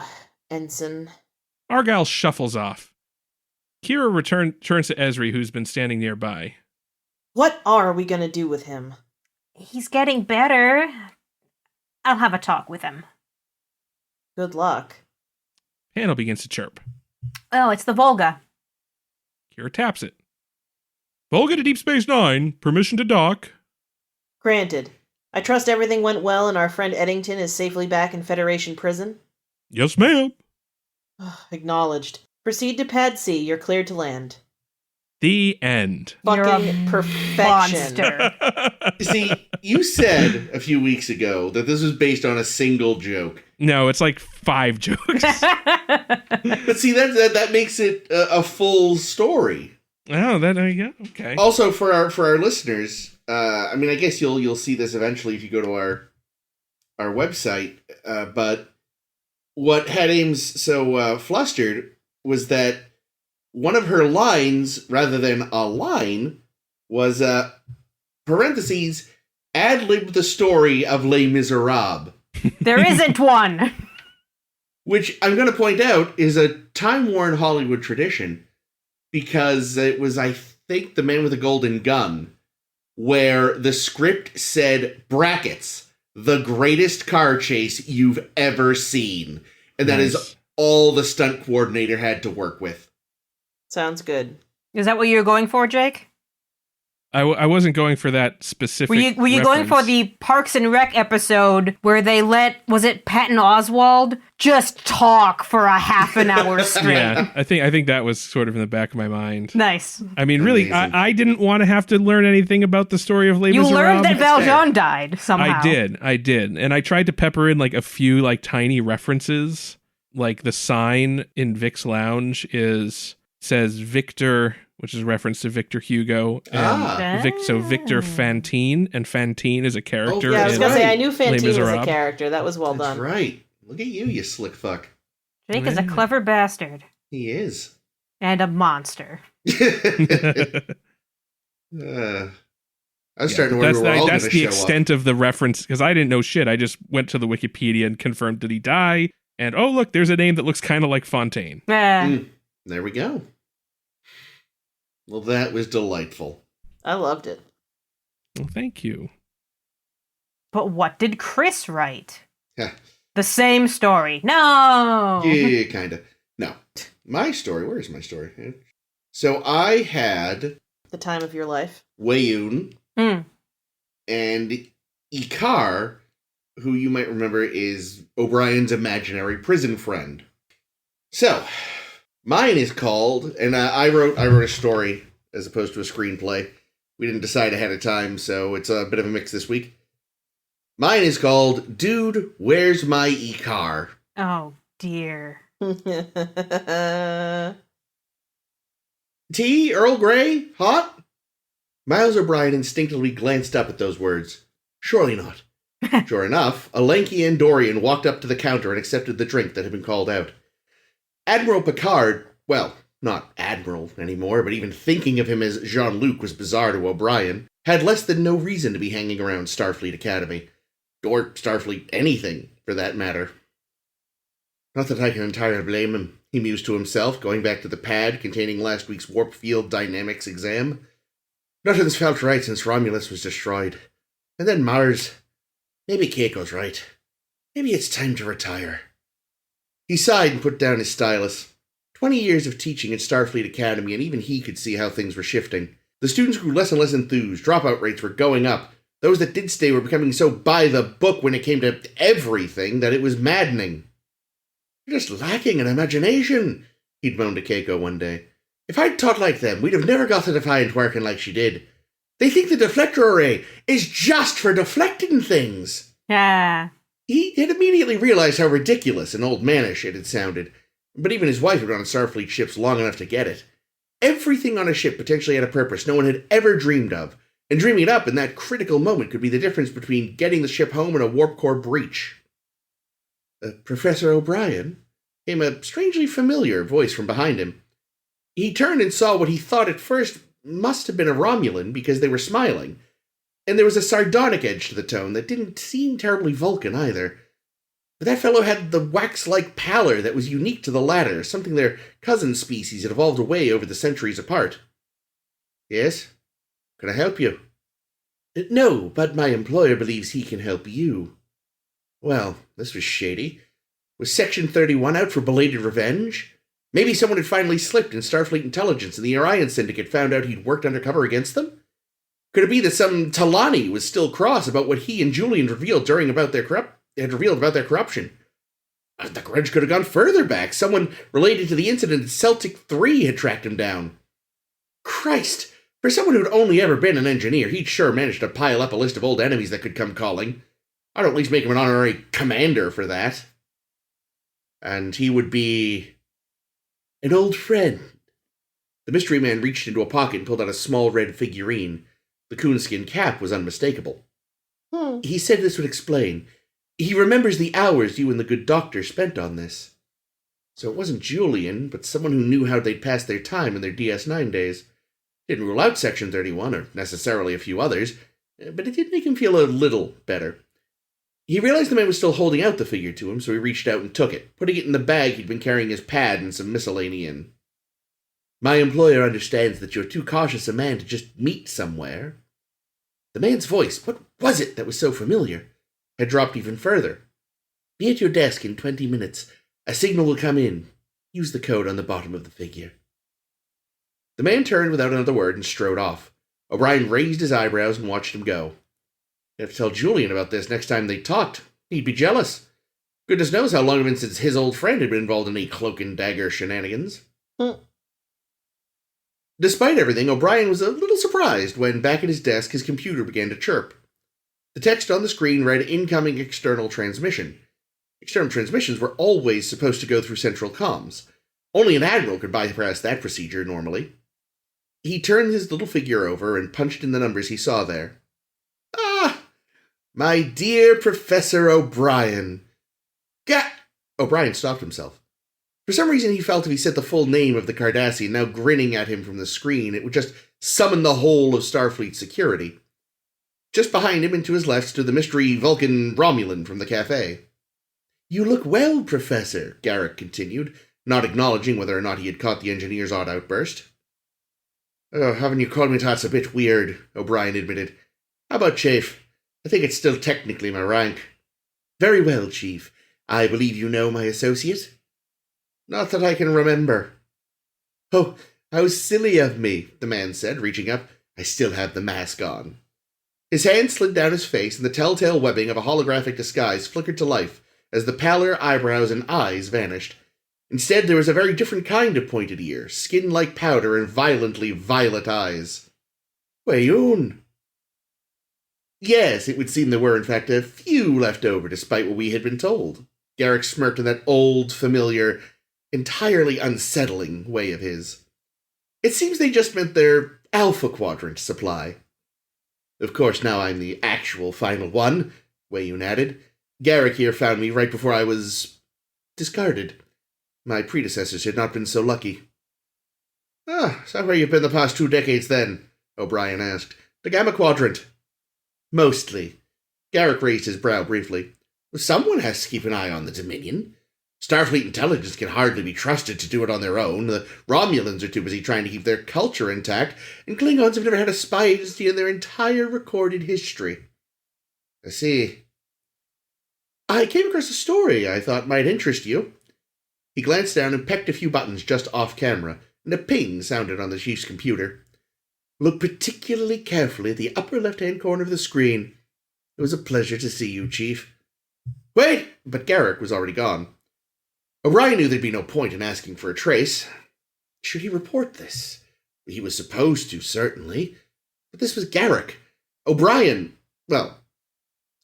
Ensign. Argyle shuffles off. Kira turns to Esri, who's been standing nearby. What are we gonna do with him? He's getting better. I'll have a talk with him. Good luck. Panel begins to chirp. Oh, it's the Volga. Kira taps it. Volga to Deep Space Nine. Permission to dock. Granted. I trust everything went well and our friend Eddington is safely back in Federation prison. Yes, ma'am. Acknowledged. Proceed to Pad C. You're cleared to land. The end. Fucking perfection. Monster. See, you said a few weeks ago that this was based on a single joke. No, it's like 5 jokes. But see, that makes it a full story. Oh, there you go. Okay. Also, for our listeners, I mean, I guess you'll see this eventually if you go to our website. But what had Ames so flustered was that one of her lines, rather than a line, was parentheses ad-lib the story of Les Miserables. There isn't one. Which I'm going to point out is a time-worn Hollywood tradition, because it was, I think, The Man with the Golden Gun, where the script said, brackets, the greatest car chase you've ever seen. And that is all the stunt coordinator had to work with. Sounds good. Is that what you were going for, Jake? I wasn't going for that specific Were you going for the Parks and Rec episode where they was it Patton Oswalt just talk for a half an hour straight? Yeah, I think that was sort of in the back of my mind. Nice. I mean, really, I didn't want to have to learn anything about the story of Les Miserables. You learned that Valjean died somehow. I did. And I tried to pepper in like a few like tiny references. Like the sign in Vic's lounge says Victor, which is a reference to Victor Hugo. And so Victor Fantine, and Fantine is a character. Yeah, I was going to say, I knew Les Fantine was a Miserables. character. That was well done. That's right. Look at you slick fuck. Jake is a clever bastard. He is. And a monster. I was starting to wonder where all that's going to the show extent of the reference, because I didn't know shit. I just went to the Wikipedia and confirmed, did he die? And oh, look, there's a name that looks kind of like Fontaine. There we go. Well, that was delightful. I loved it. Well, thank you. But what did Chris write? Yeah. The same story. No! Yeah, kind of. No. My story, where's my story? So I had The time of your life. Wayun and Ikar, who you might remember is O'Brien's imaginary prison friend. So, mine is called, and I wrote a story as opposed to a screenplay. We didn't decide ahead of time, so it's a bit of a mix this week. Mine is called Dude, Where's My Ikar? Oh, dear. Tea? Earl Grey? Hot? Miles O'Brien instinctively glanced up at those words. Surely not. Sure enough, a lanky Andorian walked up to the counter and accepted the drink that had been called out. Admiral Picard, well, not Admiral anymore, but even thinking of him as Jean-Luc was bizarre to O'Brien, had less than no reason to be hanging around Starfleet Academy. Or Starfleet anything, for that matter. Not that I can entirely blame him, he mused to himself, going back to the pad containing last week's warp field dynamics exam. Nothing's felt right since Romulus was destroyed. And then Mars. Maybe Keiko's right. Maybe it's time to retire. He sighed and put down his stylus. 20 years of teaching at Starfleet Academy, and even he could see how things were shifting. The students grew less and less enthused, dropout rates were going up. Those that did stay were becoming so by the book when it came to everything that it was maddening. You're just lacking in imagination, he'd moaned to Keiko one day. If I'd taught like them, we'd have never got the Defiant working like she did. They think the deflector array is just for deflecting things. Yeah. He had immediately realized how ridiculous and old manish it had sounded, but even his wife had been on Starfleet ships long enough to get it. Everything on a ship potentially had a purpose no one had ever dreamed of, and dreaming it up in that critical moment could be the difference between getting the ship home and a warp core breach. Professor O'Brien, came a strangely familiar voice from behind him. He turned and saw what he thought at first must have been a Romulan because they were smiling, and there was a sardonic edge to the tone that didn't seem terribly Vulcan either. But that fellow had the wax-like pallor that was unique to the latter, something their cousin species had evolved away over the centuries apart. Yes? Can I help you? No, but my employer believes he can help you. Well, this was shady. Was Section 31 out for belated revenge? Maybe someone had finally slipped in Starfleet intelligence and the Orion Syndicate found out he'd worked undercover against them? Could it be that some Talani was still cross about what he and Julian revealed about their corruption? The grudge could have gone further back. Someone related to the incident at Celtic 3 had tracked him down. Christ! For someone who'd only ever been an engineer, he'd sure managed to pile up a list of old enemies that could come calling. I'd at least make him an honorary commander for that. And he would be an old friend. The mystery man reached into a pocket and pulled out a small red figurine. The coonskin cap was unmistakable. He said this would explain. He remembers the hours you and the good doctor spent on this. So it wasn't Julian, but someone who knew how they'd passed their time in their DS9 days. Didn't rule out Section 31, or necessarily a few others, but it did make him feel a little better. He realized the man was still holding out the figure to him, so he reached out and took it, putting it in the bag he'd been carrying his pad and some miscellany in. My employer understands that you're too cautious a man to just meet somewhere. The man's voice, what was it that was so familiar, had dropped even further. Be at your desk in 20 minutes. A signal will come in. Use the code on the bottom of the figure. The man turned without another word and strode off. O'Brien raised his eyebrows and watched him go. I'd have to tell Julian about this next time they talked. He'd be jealous. Goodness knows how long it had been since his old friend had been involved in any cloak and dagger shenanigans. Despite everything, O'Brien was a little surprised when, back at his desk, his computer began to chirp. The text on the screen read incoming external transmission. External transmissions were always supposed to go through central comms. Only an admiral could bypass that procedure normally. He turned his little figure over and punched in the numbers he saw there. Ah! My dear Professor O'Brien. O'Brien stopped himself. For some reason he felt if he said the full name of the Cardassian now grinning at him from the screen, it would just summon the whole of Starfleet security. Just behind him and to his left stood the mystery Vulcan Romulan from the cafe. You look well, Professor, Garrick continued, not acknowledging whether or not he had caught the engineer's odd outburst. Oh, having you called me that's a bit weird, O'Brien admitted. How about Chief? I think it's still technically my rank. Very well, Chief. I believe you know my associate? Not that I can remember. Oh, how silly of me, the man said, reaching up. I still have the mask on. His hand slid down his face, and the telltale webbing of a holographic disguise flickered to life as the pallor, eyebrows, and eyes vanished. Instead, there was a very different kind of pointed ear, skin like powder, and violently violet eyes. Wayoon. Yes, it would seem there were, in fact, a few left over, despite what we had been told. Garrick smirked in that old, familiar, entirely unsettling way of his. It seems they just meant there Alpha Quadrant supply. Of course, now I'm the actual final one, Wei-Yun added. Garrick here found me right before I was discarded. My predecessors had not been so lucky. Ah, so where you've been the past 2 decades then? O'Brien asked. The Gamma Quadrant. Mostly. Garrick raised his brow briefly. Someone has to keep an eye on the Dominion. Starfleet intelligence can hardly be trusted to do it on their own. The Romulans are too busy trying to keep their culture intact, and Klingons have never had a spy agency in their entire recorded history. I see. I came across a story I thought might interest you. He glanced down and pecked a few buttons just off camera, and a ping sounded on the chief's computer. Look particularly carefully at the upper left-hand corner of the screen. It was a pleasure to see you, Chief. Wait! But Garrick was already gone. O'Brien knew there'd be no point in asking for a trace. Should he report this? He was supposed to, certainly. But this was Garrick. O'Brien, well,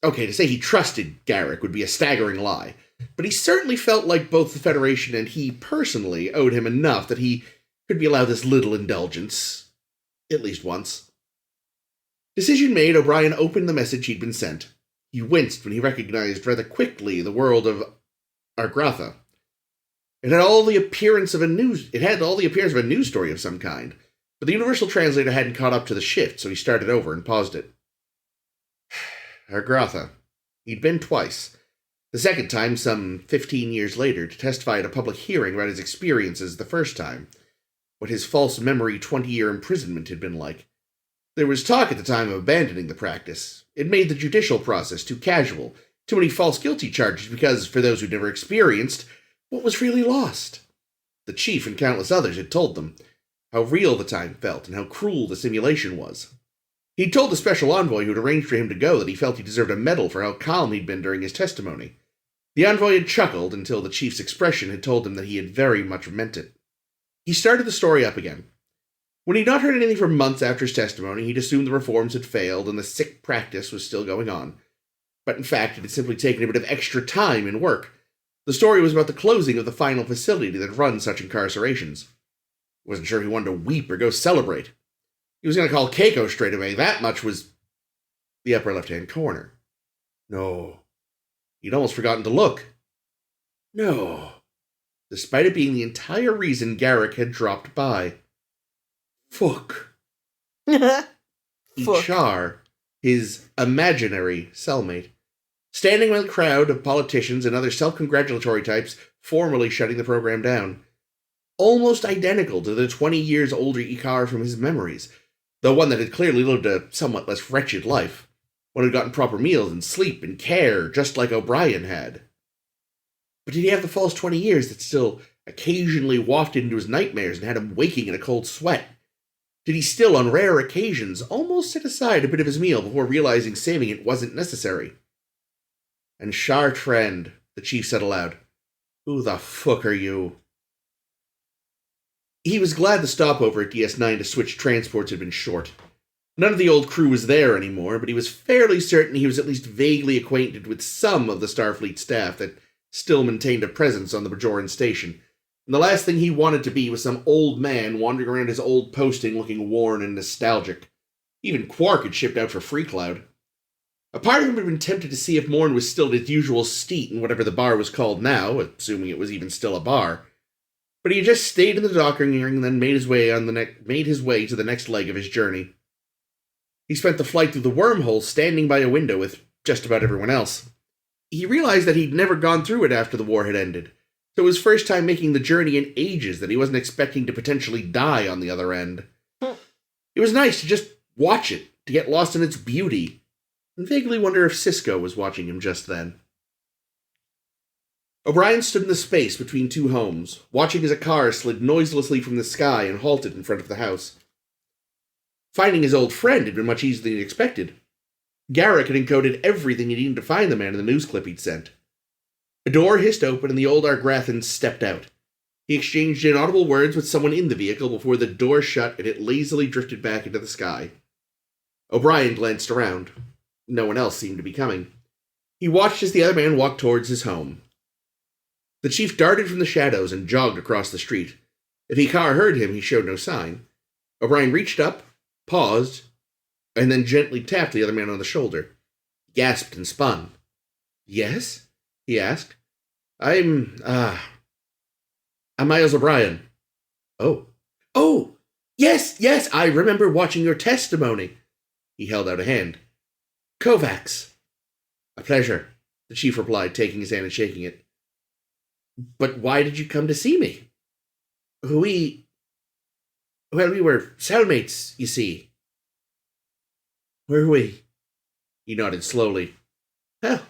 okay, to say he trusted Garrick would be a staggering lie, but he certainly felt like both the Federation and he personally owed him enough that he could be allowed this little indulgence. At least once. Decision made, O'Brien opened the message he'd been sent. He winced when he recognized rather quickly the world of Argratha. It had all the appearance of a news story of some kind, but the Universal Translator hadn't caught up to the shift, so he started over and paused it. Argratha. He'd been twice. The second time, some 15 years later, to testify at a public hearing about his experiences the first time, what his false memory 20-year imprisonment had been like. There was talk at the time of abandoning the practice. It made the judicial process too casual, too many false guilty charges because, for those who'd never experienced, what was really lost? The chief and countless others had told them how real the time felt and how cruel the simulation was. He'd told the special envoy who'd arranged for him to go that he felt he deserved a medal for how calm he'd been during his testimony. The envoy had chuckled until the chief's expression had told him that he had very much meant it. He started the story up again. When he'd not heard anything for months after his testimony, he'd assumed the reforms had failed and the sick practice was still going on. But in fact, it had simply taken a bit of extra time and work. The story was about the closing of the final facility that runs such incarcerations. He wasn't sure he wanted to weep or go celebrate. He was going to call Keiko straight away. That much was the upper left-hand corner. No. He'd almost forgotten to look. No. Despite it being the entire reason Garrick had dropped by. Fuck. Ichar, his imaginary cellmate, standing with a crowd of politicians and other self-congratulatory types formally shutting the program down. Almost identical to the 20 years older Ichar from his memories, though one that had clearly lived a somewhat less wretched life. One who'd gotten proper meals and sleep and care, just like O'Brien had. But did he have the false 20 years that still occasionally wafted into his nightmares and had him waking in a cold sweat? Did he still, on rare occasions, almost set aside a bit of his meal before realizing saving it wasn't necessary? And Chartrand, the chief said aloud, who the fuck are you? He was glad the stopover at DS9 to switch transports had been short. None of the old crew was there anymore, but he was fairly certain he was at least vaguely acquainted with some of the Starfleet staff that still maintained a presence on the Bajoran station. And the last thing he wanted to be was some old man wandering around his old posting looking worn and nostalgic. Even Quark had shipped out for Freecloud. A part of him had been tempted to see if Morn was still at his usual seat in whatever the bar was called now, assuming it was even still a bar. But he had just stayed in the docking ring and then made his way to the next leg of his journey. He spent the flight through the wormhole standing by a window with just about everyone else. He realized that he'd never gone through it after the war had ended, so it was first time making the journey in ages that he wasn't expecting to potentially die on the other end. It was nice to just watch it, to get lost in its beauty, and vaguely wonder if Cisco was watching him just then. O'Brien stood in the space between two homes, watching as a car slid noiselessly from the sky and halted in front of the house. Finding his old friend had been much easier than he'd expected. Garrick had encoded everything he needed to find the man in the news clip he'd sent. A door hissed open and the old Argrathan stepped out. He exchanged inaudible words with someone in the vehicle before the door shut and it lazily drifted back into the sky. O'Brien glanced around. No one else seemed to be coming. He watched as the other man walked towards his home. The chief darted from the shadows and jogged across the street. If Ichar heard him, he showed no sign. O'Brien reached up, paused, and then gently tapped the other man on the shoulder. He gasped and spun. "Yes?" he asked. I'm Miles O'Brien." Oh, yes, I remember watching your testimony." He held out a hand. "Kovacs." "A pleasure," the chief replied, taking his hand and shaking it. "But why did you come to see me?" We were cellmates, you see." "Were we?" He nodded slowly. "Well,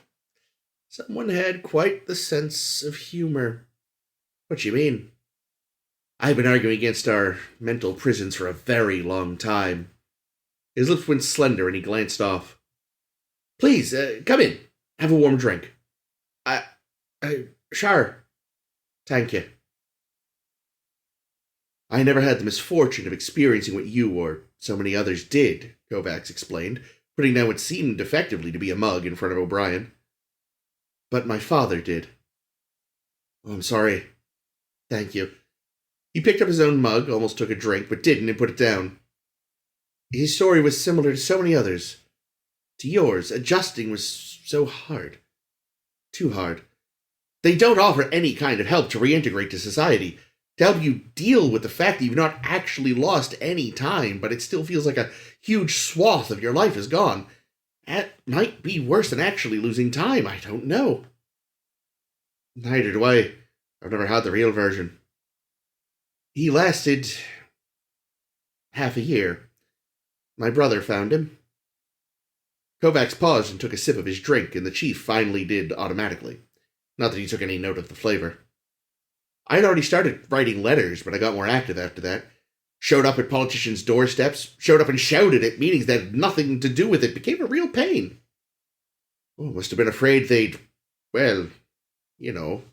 someone had quite the sense of humor." "What do you mean?" "I've been arguing against our mental prisons for a very long time." His lips went slender and he glanced off. "Please, come in. Have a warm drink." Sure. Thank you." "I never had the misfortune of experiencing what you or so many others did," Kovacs explained, putting down what seemed effectively to be a mug in front of O'Brien. "But my father did." "Oh, I'm sorry." "Thank you." He picked up his own mug, almost took a drink, but didn't and put it down. "His story was similar to so many others. To yours, adjusting was so hard. Too hard. They don't offer any kind of help to reintegrate to society, to help you deal with the fact that you've not actually lost any time, but it still feels like a huge swath of your life is gone. That might be worse than actually losing time, I don't know." "Neither do I. I've never had the real version." "He lasted half a year. My brother found him." Kovacs paused and took a sip of his drink, and the chief finally did automatically. Not that he took any note of the flavor. "I had already started writing letters, but I got more active after that. Showed up at politicians' doorsteps, showed up and shouted at meetings that had nothing to do with it. Became a real pain." "Oh, must have been afraid they'd, well, you know."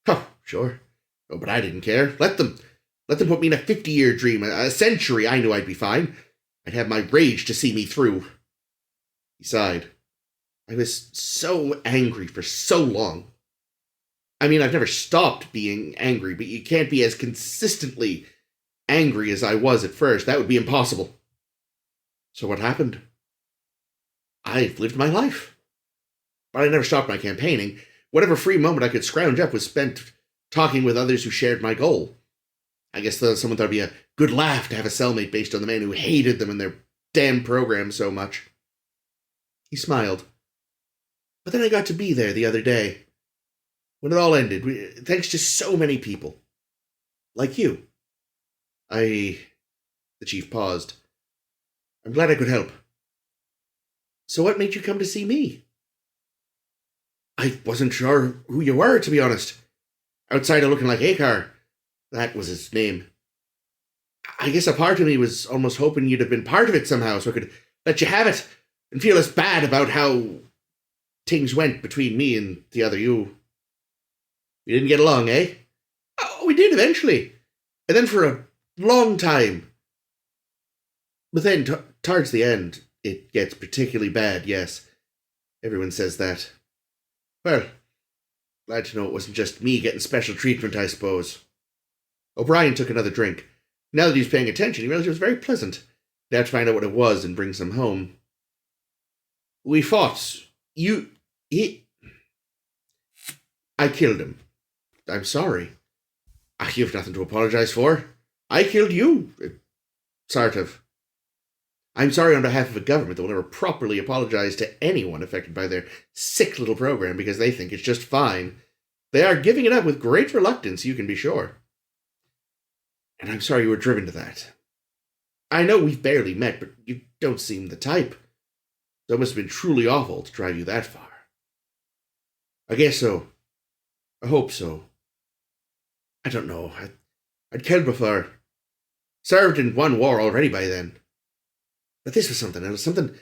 "Oh, sure. Oh, but I didn't care. Let them put me in a 50-year dream, a century. I knew I'd be fine. I'd have my rage to see me through." He sighed. "I was so angry for so long. I mean, I've never stopped being angry, but you can't be as consistently angry as I was at first. That would be impossible." "So what happened?" "I've lived my life. But I never stopped my campaigning. Whatever free moment I could scrounge up was spent talking with others who shared my goal. I guess someone thought it'd be a good laugh to have a cellmate based on the man who hated them and their damn program so much." He smiled. "But then I got to be there the other day. When it all ended, thanks to so many people. Like you." The chief paused. "I'm glad I could help." "So what made you come to see me?" "I wasn't sure who you were, to be honest. Outside of looking like Akar. That was his name. I guess a part of me was almost hoping you'd have been part of it somehow, so I could let you have it and feel less bad about how things went between me and the other you. We didn't get along, eh?" "Oh, we did eventually. And then for a long time. But then, towards the end, it gets particularly bad, yes. Everyone says that. Well, glad to know it wasn't just me getting special treatment, I suppose." O'Brien took another drink. Now that he was paying attention, he realized it was very pleasant. He'd have to find out what it was and bring some home. "We fought. I killed him. I'm sorry. You've nothing to apologize for. I killed you. Sort of. I'm sorry on behalf of a government that will never properly apologize to anyone affected by their sick little program because they think it's just fine. They are giving it up with great reluctance, you can be sure. And I'm sorry you were driven to that. I know we've barely met, but you don't seem the type. So it must have been truly awful to drive you that far." "I guess so. I hope so. I don't know. I'd killed before. Served in one war already by then. But this was something else. Something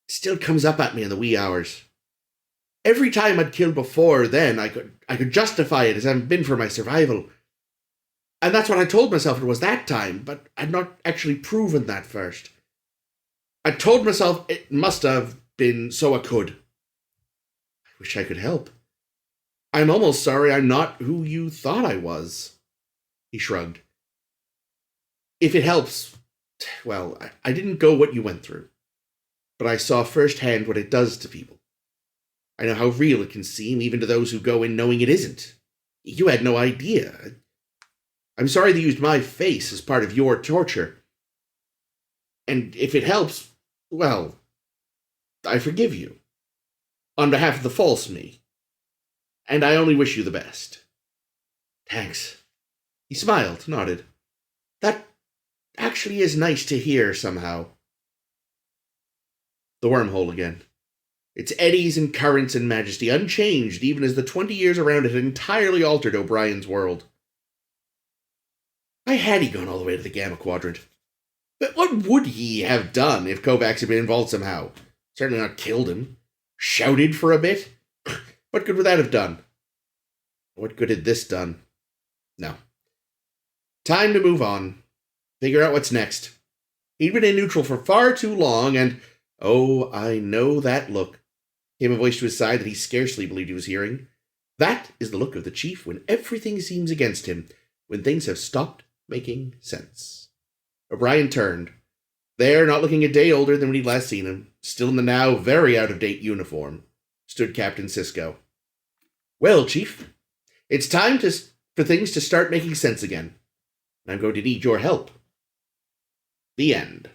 still comes up at me in the wee hours. Every time I'd killed before then, I could justify it as having been for my survival. And that's what I told myself it was that time, but I'd not actually proven that first. I told myself it must have been so I could. I wish I could help. I'm almost sorry I'm not who you thought I was." He shrugged. "If it helps, Well, I didn't go what you went through, but I saw firsthand what it does to people. I know how real it can seem, even to those who go in knowing it isn't. You had no idea. I'm sorry they used my face as part of your torture. And if it helps, well, I forgive you. On behalf of the false me. And I only wish you the best. Thanks. He smiled, nodded. That actually is nice to hear somehow. The wormhole again. Its eddies and currents and majesty unchanged even as the 20 years around it had entirely altered O'Brien's world. Why had he gone all the way to the Gamma Quadrant? But what would he have done if Kovacs had been involved somehow? Certainly not killed him. Shouted for a bit? What good would that have done? What good had this done? No. Time to move on. Figure out what's next. He'd been in neutral for far too long, and, oh, I know that look. Came a voice to his side that he scarcely believed he was hearing. That is the look of the chief when everything seems against him, when things have stopped making sense. O'Brien turned. There, not looking a day older than when he'd last seen him, still in the now very out-of-date uniform, stood Captain Sisko. Well, Chief, it's time for things to start making sense again. I'm going to need your help. The end.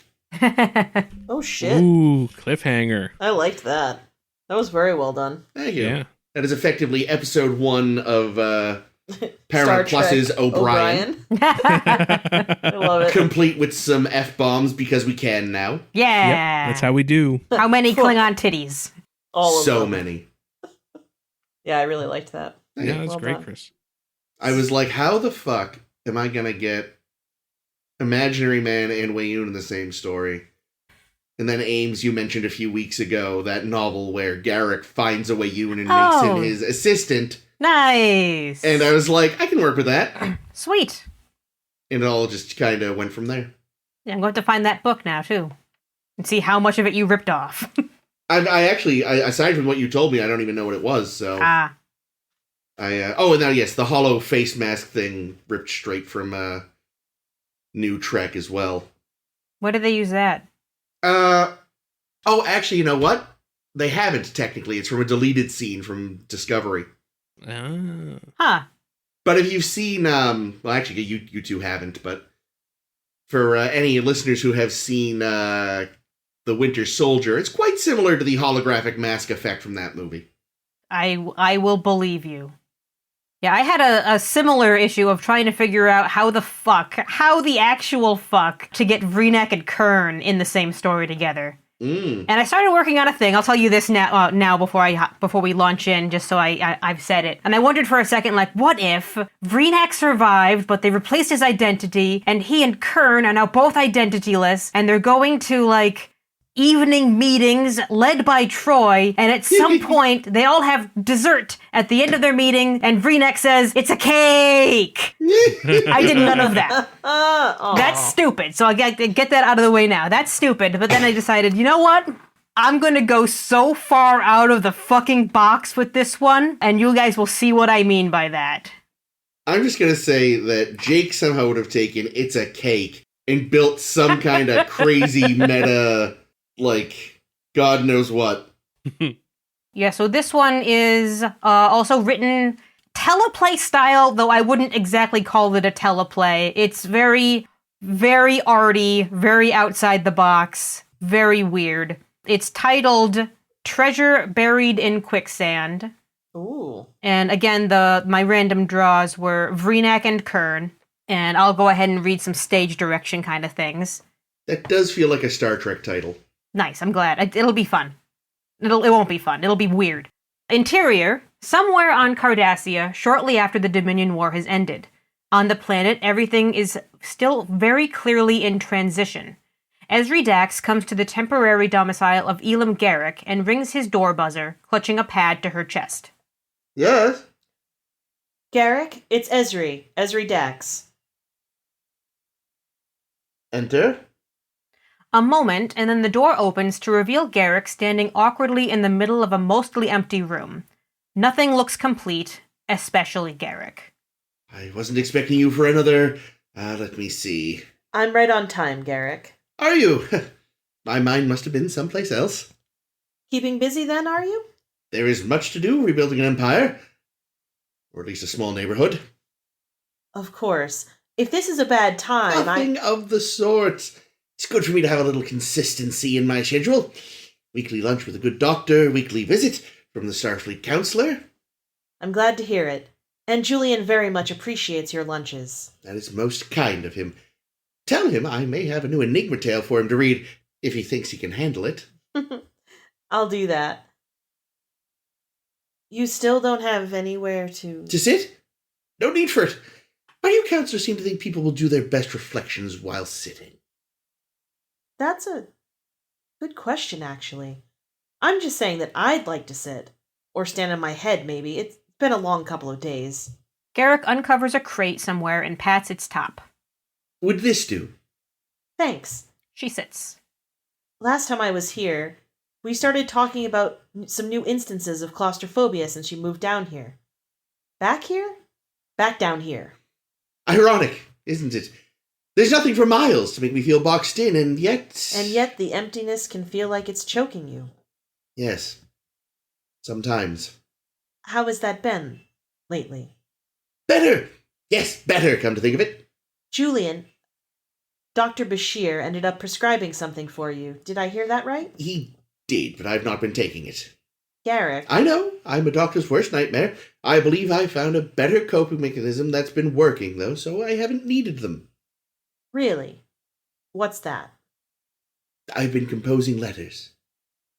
Oh, shit. Ooh, cliffhanger. I liked that. That was very well done. Thank you. Yeah. That is effectively episode 1 of Paramount Star Plus's Trek O'Brien. I love it. Complete with some F-bombs because we can now. Yeah. Yep, that's how we do. How many Klingon titties? All of So them. many. Yeah, I really liked that. Thank Yeah, you. that's Well great, done. Chris. I was like, how the fuck am I going to get Imaginary Man and Wayun in the same story? And then Ames, you mentioned a few weeks ago, that novel where Garrick finds a Wayun and makes him his assistant. Nice. And I was like, I can work with that. Sweet. And it all just kind of went from there. Yeah, I'm going to find that book now, too. And see how much of it you ripped off. I actually, aside from what you told me, I don't even know what it was, so... and now, yes, the hollow face mask thing ripped straight from New Trek as well. Where did they use that? Actually, you know what? They haven't, technically. It's from a deleted scene from Discovery. Ah. Huh. But if you've seen, well, actually, you two haven't, but for any listeners who have seen The Winter Soldier, it's quite similar to the holographic mask effect from that movie. I will believe you. Yeah, I had a similar issue of trying to figure out how the actual fuck, to get Vreenak and Kern in the same story together. And I started working on a thing. I'll tell you this now before we launch in, just so I've said it. And I wondered for a second, like, what if Vreenak survived, but they replaced his identity, and he and Kern are now both identityless, and they're going to, like, evening meetings led by Troy, and at some point they all have dessert at the end of their meeting, and Vreenak says, "It's a cake!" I did none of that. That's stupid, so I get that out of the way now. That's stupid, but then I decided, you know what? I'm gonna go so far out of the fucking box with this one, and you guys will see what I mean by that. I'm just gonna say that Jake somehow would have taken "It's a Cake" and built some kind of crazy meta... like, God knows what. Yeah, so this one is also written teleplay style, though I wouldn't exactly call it a teleplay. It's very, very arty, very outside the box, very weird. It's titled Treasure Buried in Quicksand. Ooh. And again, my random draws were Vreenak and Kern. And I'll go ahead and read some stage direction kind of things. That does feel like a Star Trek title. Nice, I'm glad. It'll be fun. It won't be fun. It'll be weird. Interior, somewhere on Cardassia, shortly after the Dominion War has ended. On the planet, everything is still very clearly in transition. Ezri Dax comes to the temporary domicile of Elam Garrick and rings his door buzzer, clutching a pad to her chest. Yes? Garrick, it's Ezri. Ezri Dax. Enter? A moment, and then the door opens to reveal Garrick standing awkwardly in the middle of a mostly empty room. Nothing looks complete, especially Garrick. I wasn't expecting you for another... let me see. I'm right on time, Garrick. Are you? My mind must have been someplace else. Keeping busy then, are you? There is much to do rebuilding an empire. Or at least a small neighborhood. Of course. If this is a bad time, Nothing of the sort. It's good for me to have a little consistency in my schedule. Weekly lunch with a good doctor, weekly visit from the Starfleet counselor. I'm glad to hear it. And Julian very much appreciates your lunches. That is most kind of him. Tell him I may have a new Enigma tale for him to read, if he thinks he can handle it. I'll do that. You still don't have anywhere to... To sit? No need for it. Why do you counselors seem to think people will do their best reflections while sitting? That's a good question, actually. I'm just saying that I'd like to sit. Or stand on my head, maybe. It's been a long couple of days. Garrick uncovers a crate somewhere and pats its top. Would this do? Thanks. She sits. Last time I was here, we started talking about some new instances of claustrophobia since you moved down here. Back here? Back down here. Ironic, isn't it? There's nothing for miles to make me feel boxed in, and yet... And yet the emptiness can feel like it's choking you. Yes. Sometimes. How has that been lately? Better! Yes, better, come to think of it. Julian, Dr. Bashir ended up prescribing something for you. Did I hear that right? He did, but I've not been taking it. Garrick. I know, I'm a doctor's worst nightmare. I believe I found a better coping mechanism that's been working, though, so I haven't needed them. Really? What's that? I've been composing letters.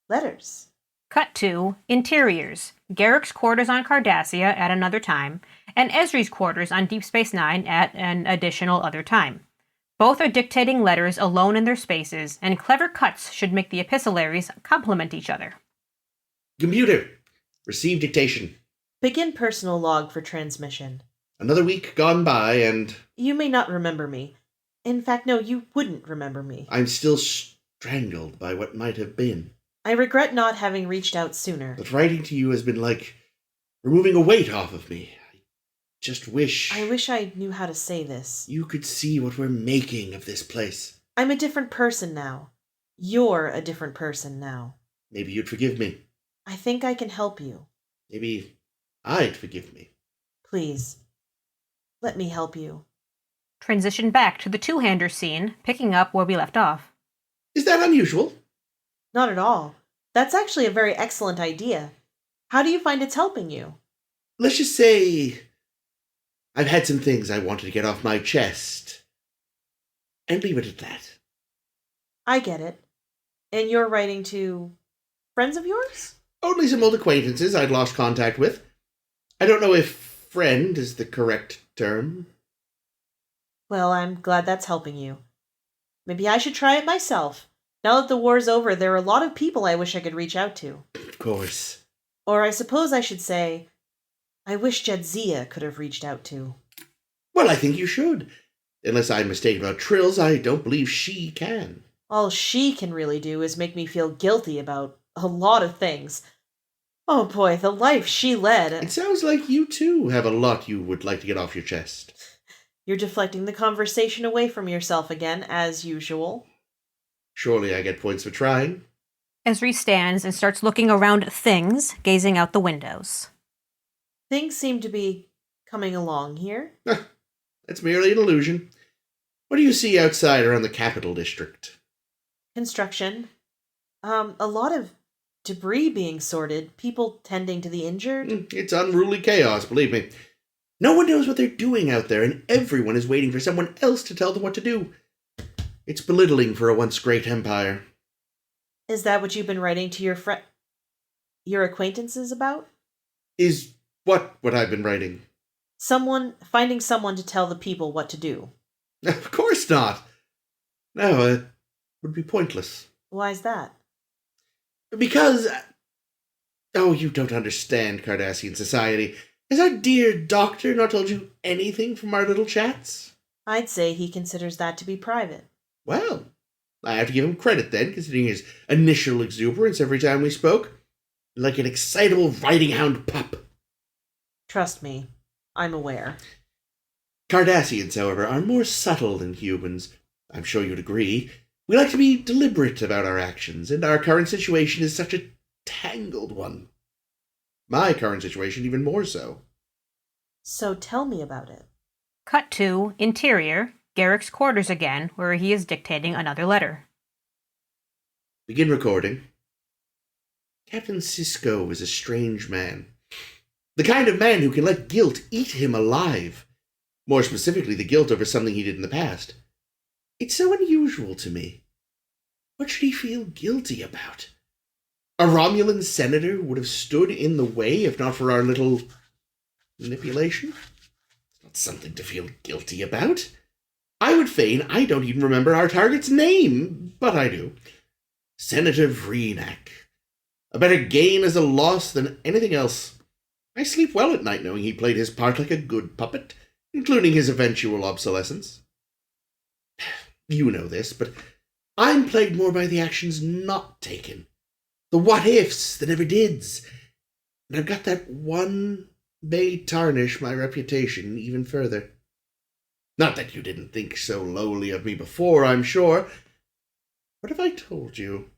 Letters. Cut to Interiors. Garrick's quarters on Cardassia at another time, and Esri's quarters on Deep Space Nine at an additional other time. Both are dictating letters alone in their spaces, and clever cuts should make the epistolaries complement each other. Computer, receive dictation. Begin personal log for transmission. Another week gone by, and... You may not remember me. In fact, no, you wouldn't remember me. I'm still strangled by what might have been. I regret not having reached out sooner. But writing to you has been like removing a weight off of me. I just wish... I wish I knew how to say this. You could see what we're making of this place. I'm a different person now. You're a different person now. Maybe you'd forgive me. I think I can help you. Maybe I'd forgive me. Please, let me help you. Transition back to the two-hander scene, picking up where we left off. Is that unusual? Not at all. That's actually a very excellent idea. How do you find it's helping you? Let's just say I've had some things I wanted to get off my chest. And leave it at that. I get it. And you're writing to friends of yours? Only some old acquaintances I'd lost contact with. I don't know if friend is the correct term. Well, I'm glad that's helping you. Maybe I should try it myself. Now that the war's over, there are a lot of people I wish I could reach out to. Of course. Or I suppose I should say, I wish Jadzia could have reached out to. Well, I think you should. Unless I'm mistaken about Trills, I don't believe she can. All she can really do is make me feel guilty about a lot of things. Oh boy, the life she led. It sounds like you too have a lot you would like to get off your chest. You're deflecting the conversation away from yourself again, as usual. Surely I get points for trying. Esri stands and starts looking around at things, gazing out the windows. Things seem to be coming along here. That's merely an illusion. What do you see outside around the capital district? Construction. A lot of debris being sorted, people tending to the injured. It's unruly chaos, believe me. No one knows what they're doing out there, and everyone is waiting for someone else to tell them what to do. It's belittling for a once great empire. Is that what you've been writing to your acquaintances about? Is what I've been writing? Finding someone to tell the people what to do. Of course not. No, it would be pointless. Why's that? Because... Oh, you don't understand Cardassian society. Has our dear doctor not told you anything from our little chats? I'd say he considers that to be private. Well, I have to give him credit then, considering his initial exuberance every time we spoke. Like an excitable riding hound pup. Trust me, I'm aware. Cardassians, however, are more subtle than humans. I'm sure you'd agree. We like to be deliberate about our actions, and our current situation is such a tangled one. My current situation even more so. So tell me about it. Cut to interior, Garrick's quarters again, where he is dictating another letter. Begin recording. Captain Sisko is a strange man. The kind of man who can let guilt eat him alive. More specifically, the guilt over something he did in the past. It's so unusual to me. What should he feel guilty about? A Romulan senator would have stood in the way if not for our little manipulation? It's not something to feel guilty about. I would feign I don't even remember our target's name, but I do. Senator Vreenak. A better gain as a loss than anything else. I sleep well at night knowing he played his part like a good puppet, including his eventual obsolescence. You know this, but I'm plagued more by the actions not taken. The what-ifs, the never-dids. And I've got that one may tarnish my reputation even further. Not that you didn't think so lowly of me before, I'm sure. What if I told you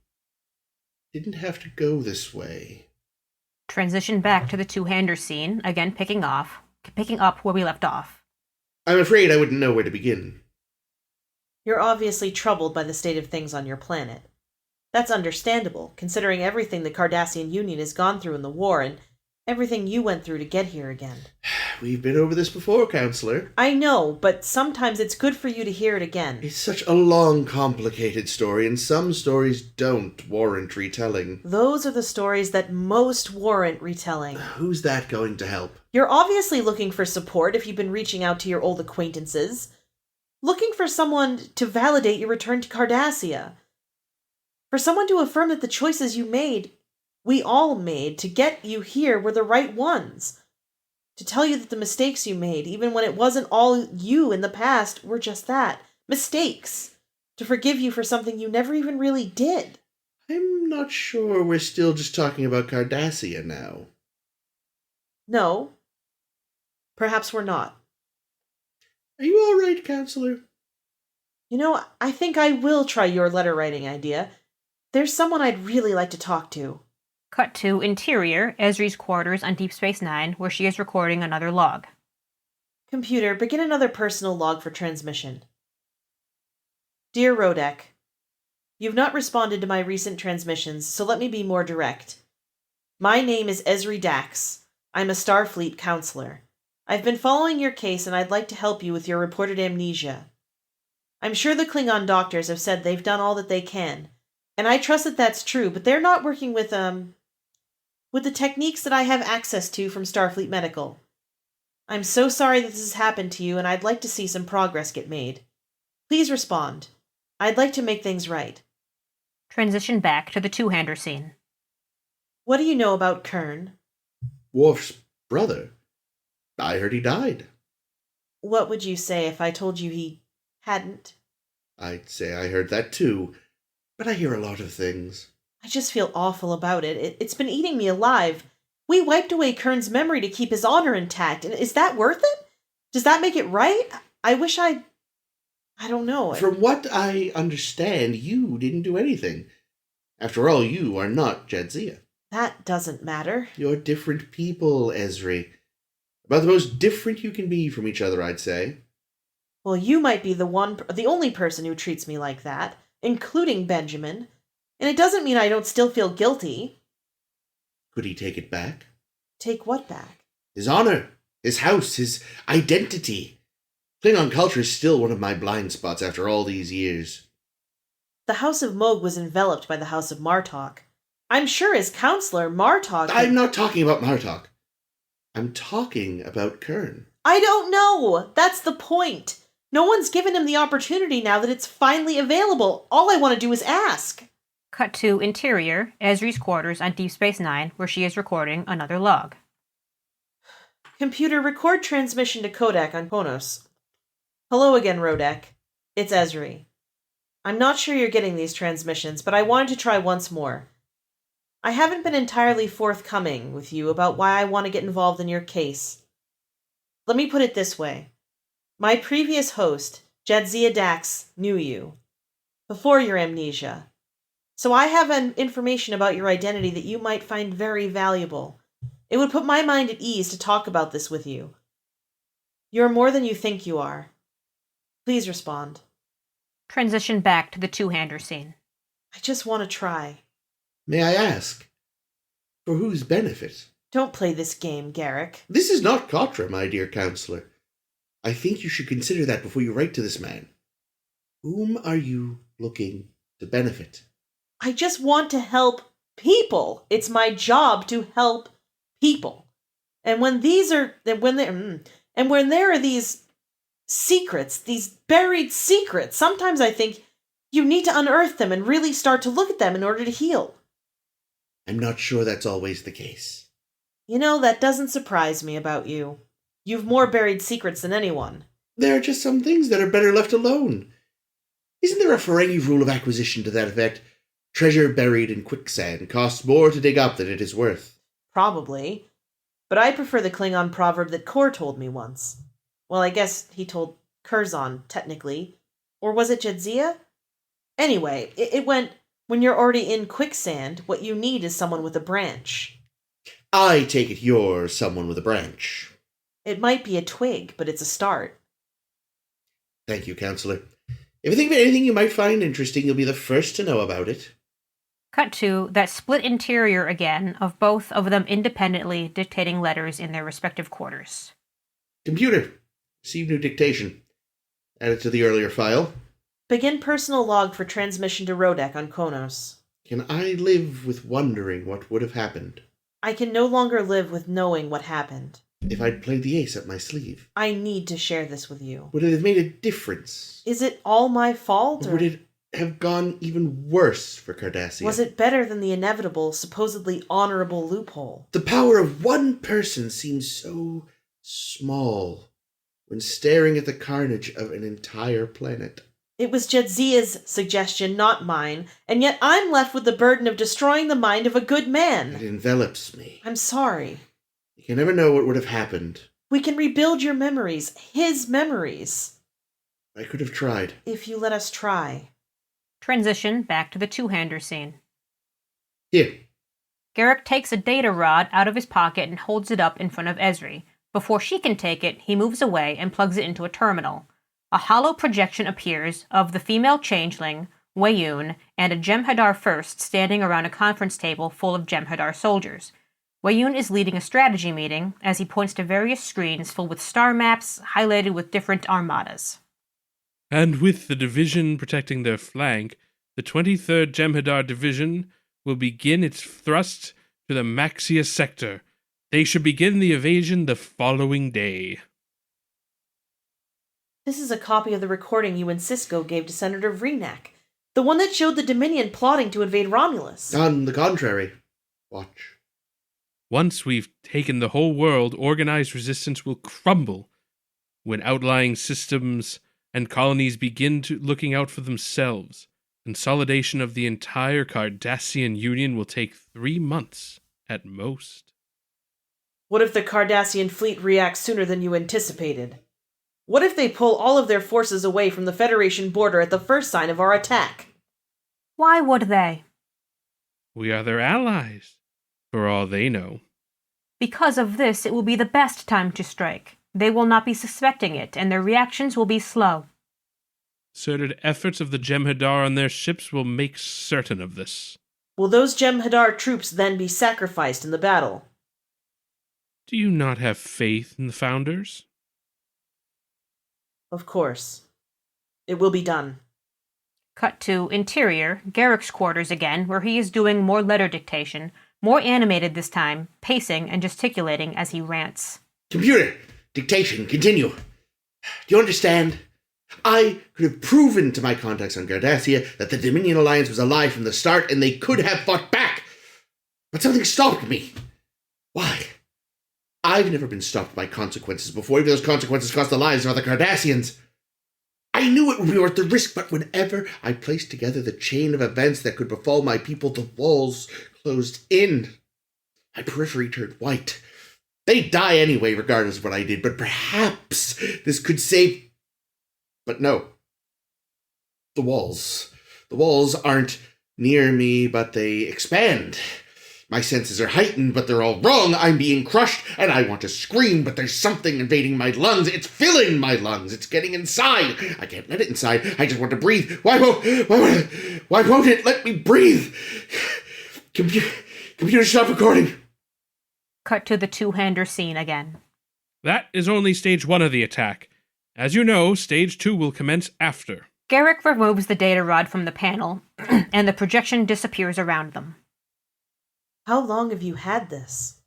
it didn't have to go this way? Transition back to the two-hander scene, again picking up where we left off. I'm afraid I wouldn't know where to begin. You're obviously troubled by the state of things on your planet. That's understandable, considering everything the Cardassian Union has gone through in the war and everything you went through to get here again. We've been over this before, Counselor. I know, but sometimes it's good for you to hear it again. It's such a long, complicated story, and some stories don't warrant retelling. Those are the stories that most warrant retelling. Who's that going to help? You're obviously looking for support if you've been reaching out to your old acquaintances. Looking for someone to validate your return to Cardassia. For someone to affirm that the choices you made, we all made, to get you here were the right ones. To tell you that the mistakes you made, even when it wasn't all you in the past, were just that. Mistakes. To forgive you for something you never even really did. I'm not sure we're still just talking about Cardassia now. No. Perhaps we're not. Are you all right, Counselor? You know, I think I will try your letter writing idea. There's someone I'd really like to talk to. Cut to interior, Ezri's quarters on Deep Space Nine, where she is recording another log. Computer, begin another personal log for transmission. Dear Holodeck, you've not responded to my recent transmissions, so let me be more direct. My name is Ezri Dax. I'm a Starfleet counselor. I've been following your case and I'd like to help you with your reported amnesia. I'm sure the Klingon doctors have said they've done all that they can, and I trust that that's true, but they're not working with the techniques that I have access to from Starfleet Medical. I'm so sorry that this has happened to you, and I'd like to see some progress get made. Please respond. I'd like to make things right. Transition back to the two-hander scene. What do you know about Kern? Worf's brother. I heard he died. What would you say if I told you he hadn't? I'd say I heard that too, but I hear a lot of things. I just feel awful about it. It's been eating me alive. We wiped away Kern's memory to keep his honor intact. And is that worth it? Does that make it right? I wish I don't know. From what I understand, you didn't do anything. After all, you are not Jadzia. That doesn't matter. You're different people, Ezri. About the most different you can be from each other, I'd say. Well, you might be the only person who treats me like that, including Benjamin. And it doesn't mean I don't still feel guilty. Could he take it back? Take what back? His honor, his house, his identity. Klingon culture is still one of my blind spots after all these years. The House of Moog was enveloped by the House of Martok. I'm sure as counselor, Martok... I'm not talking about Martok. I'm talking about Kern. I don't know! That's the point! No one's given him the opportunity now that it's finally available. All I want to do is ask. Cut to interior, Ezri's quarters on Deep Space Nine, where she is recording another log. Computer, record transmission to Kodak on Ponos. Hello again, Holodeck. It's Ezri. I'm not sure you're getting these transmissions, but I wanted to try once more. I haven't been entirely forthcoming with you about why I want to get involved in your case. Let me put it this way. My previous host, Jadzia Dax, knew you. before your amnesia. So I have information about your identity that you might find very valuable. It would put my mind at ease to talk about this with you. You're more than you think you are. Please respond. Transition back to the two-hander scene. I just want to try. May I ask, for whose benefit? Don't play this game, Garrick. This is not Katra, my dear counselor. I think you should consider that before you write to this man. Whom are you looking to benefit? I just want to help people. It's my job to help people. And when there are these secrets, these buried secrets, sometimes I think you need to unearth them and really start to look at them in order to heal. I'm not sure that's always the case. You know, that doesn't surprise me about you. You've more buried secrets than anyone. There are just some things that are better left alone. Isn't there a Ferengi rule of acquisition to that effect? Treasure buried in quicksand costs more to dig up than it is worth. Probably. But I prefer the Klingon proverb that Kor told me once. Well, I guess he told Curzon, technically. Or was it Jadzia? Anyway, it went, when you're already in quicksand, what you need is someone with a branch. I take it you're someone with a branch. It might be a twig, but it's a start. Thank you, counselor. If you think of anything you might find interesting, you'll be the first to know about it. Cut to that split interior again of both of them independently dictating letters in their respective quarters. Computer, receive new dictation. Add it to the earlier file. Begin personal log for transmission to Holodeck on Konos. Can I live with wondering what would have happened? I can no longer live with knowing what happened. If I'd played the ace up my sleeve. I need to share this with you. Would it have made a difference? Is it all my fault? Or would it have gone even worse for Cardassia? Was it better than the inevitable, supposedly honorable loophole? The power of one person seems so small when staring at the carnage of an entire planet. It was Jadzia's suggestion, not mine, and yet I'm left with the burden of destroying the mind of a good man. It envelops me. I'm sorry. You can never know what would have happened. We can rebuild your memories, his memories. I could have tried. If you let us try. Transition back to the two-hander scene. Here. Garrick takes a data rod out of his pocket and holds it up in front of Ezri. Before she can take it, he moves away and plugs it into a terminal. A hollow projection appears of the female changeling, Wayun, and a Jem'Hadar First standing around a conference table full of Jem'Hadar soldiers. Wayun is leading a strategy meeting as he points to various screens filled with star maps highlighted with different armadas. And with the division protecting their flank, the 23rd Jem'Hadar Division will begin its thrust to the Maxia sector. They should begin the invasion the following day. This is a copy of the recording you and Sisko gave to Senator Vreenak, the one that showed the Dominion plotting to invade Romulus. On the contrary. Watch. Once we've taken the whole world, organized resistance will crumble when outlying systems and colonies begin looking out for themselves. Consolidation of the entire Cardassian Union will take 3 months at most. What if the Cardassian fleet reacts sooner than you anticipated? What if they pull all of their forces away from the Federation border at the first sign of our attack? Why would they? We are their allies, for all they know. Because of this, it will be the best time to strike. They will not be suspecting it, and their reactions will be slow. Concerted efforts of the Jem'Hadar on their ships will make certain of this. Will those Jem'Hadar troops then be sacrificed in the battle? Do you not have faith in the Founders? Of course. It will be done. Cut to interior, Garrick's quarters again, where he is doing more letter dictation, more animated this time, pacing and gesticulating as he rants. Computer, dictation, continue. Do you understand? I could have proven to my contacts on Cardassia that the Dominion Alliance was a lie from the start and they could have fought back. But something stopped me. Why? I've never been stopped by consequences before, even those consequences cost the lives of other Cardassians. I knew it would be worth the risk, but whenever I placed together the chain of events that could befall my people, the walls closed in. My periphery turned white. They'd die anyway, regardless of what I did, but perhaps this could save... But no. The walls. The walls aren't near me, but they expand. My senses are heightened, but they're all wrong. I'm being crushed, and I want to scream, but there's something invading my lungs. It's filling my lungs. It's getting inside. I can't let it inside. I just want to breathe. Why won't it let me breathe? Computer, stop recording. Cut to the two-hander scene again. That is only stage 1 of the attack. As you know, stage 2 will commence after. Garrick removes the data rod from the panel, and the projection disappears around them. How long have you had this?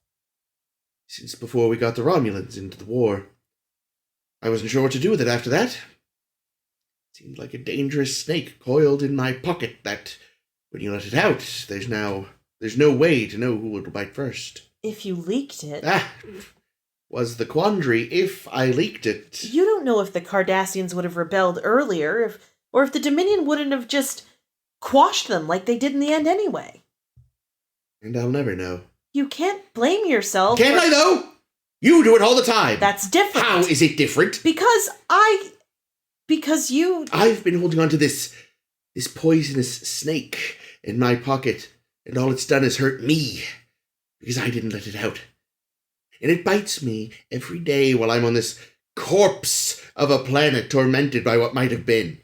Since before we got the Romulans into the war. I wasn't sure what to do with it after that. It seemed like a dangerous snake coiled in my pocket that, when you let it out, there's no way to know who will bite first. If you leaked it... Was the quandary if I leaked it. You don't know if the Cardassians would have rebelled earlier, or if the Dominion wouldn't have just quashed them like they did in the end anyway. And I'll never know. You can't blame yourself. Can't I, though? You do it all the time. That's different. How is it different? Because you... I've been holding on to this poisonous snake in my pocket, and all it's done is hurt me, because I didn't let it out. And it bites me every day while I'm on this corpse of a planet tormented by what might have been.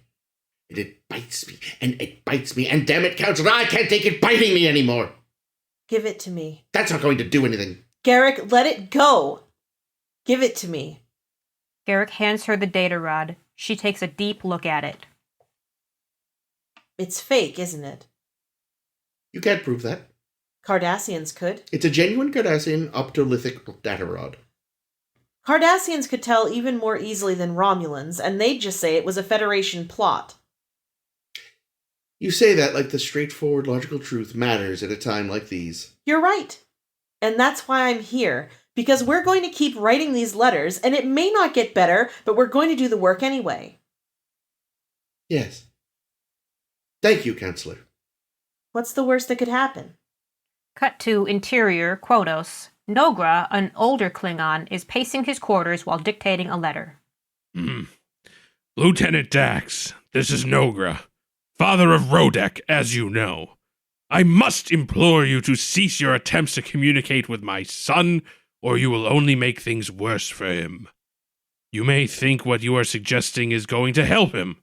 And it bites me, and it bites me, and damn it, Counselor, I can't take it biting me anymore. Give it to me. That's not going to do anything. Garrick, let it go. Give it to me. Garrick hands her the data rod. She takes a deep look at it. It's fake, isn't it? You can't prove that. Cardassians could. It's a genuine Cardassian optolithic data rod. Cardassians could tell even more easily than Romulans, and they'd just say it was a Federation plot. You say that like the straightforward logical truth matters at a time like these. You're right. And that's why I'm here, because we're going to keep writing these letters, and it may not get better, but we're going to do the work anyway. Yes. Thank you, Counselor. What's the worst that could happen? Cut to interior, Quotos. Nogra, an older Klingon, is pacing his quarters while dictating a letter. Lieutenant Dax, this is Nogra, father of Holodeck, as you know. I must implore you to cease your attempts to communicate with my son, or you will only make things worse for him. You may think what you are suggesting is going to help him,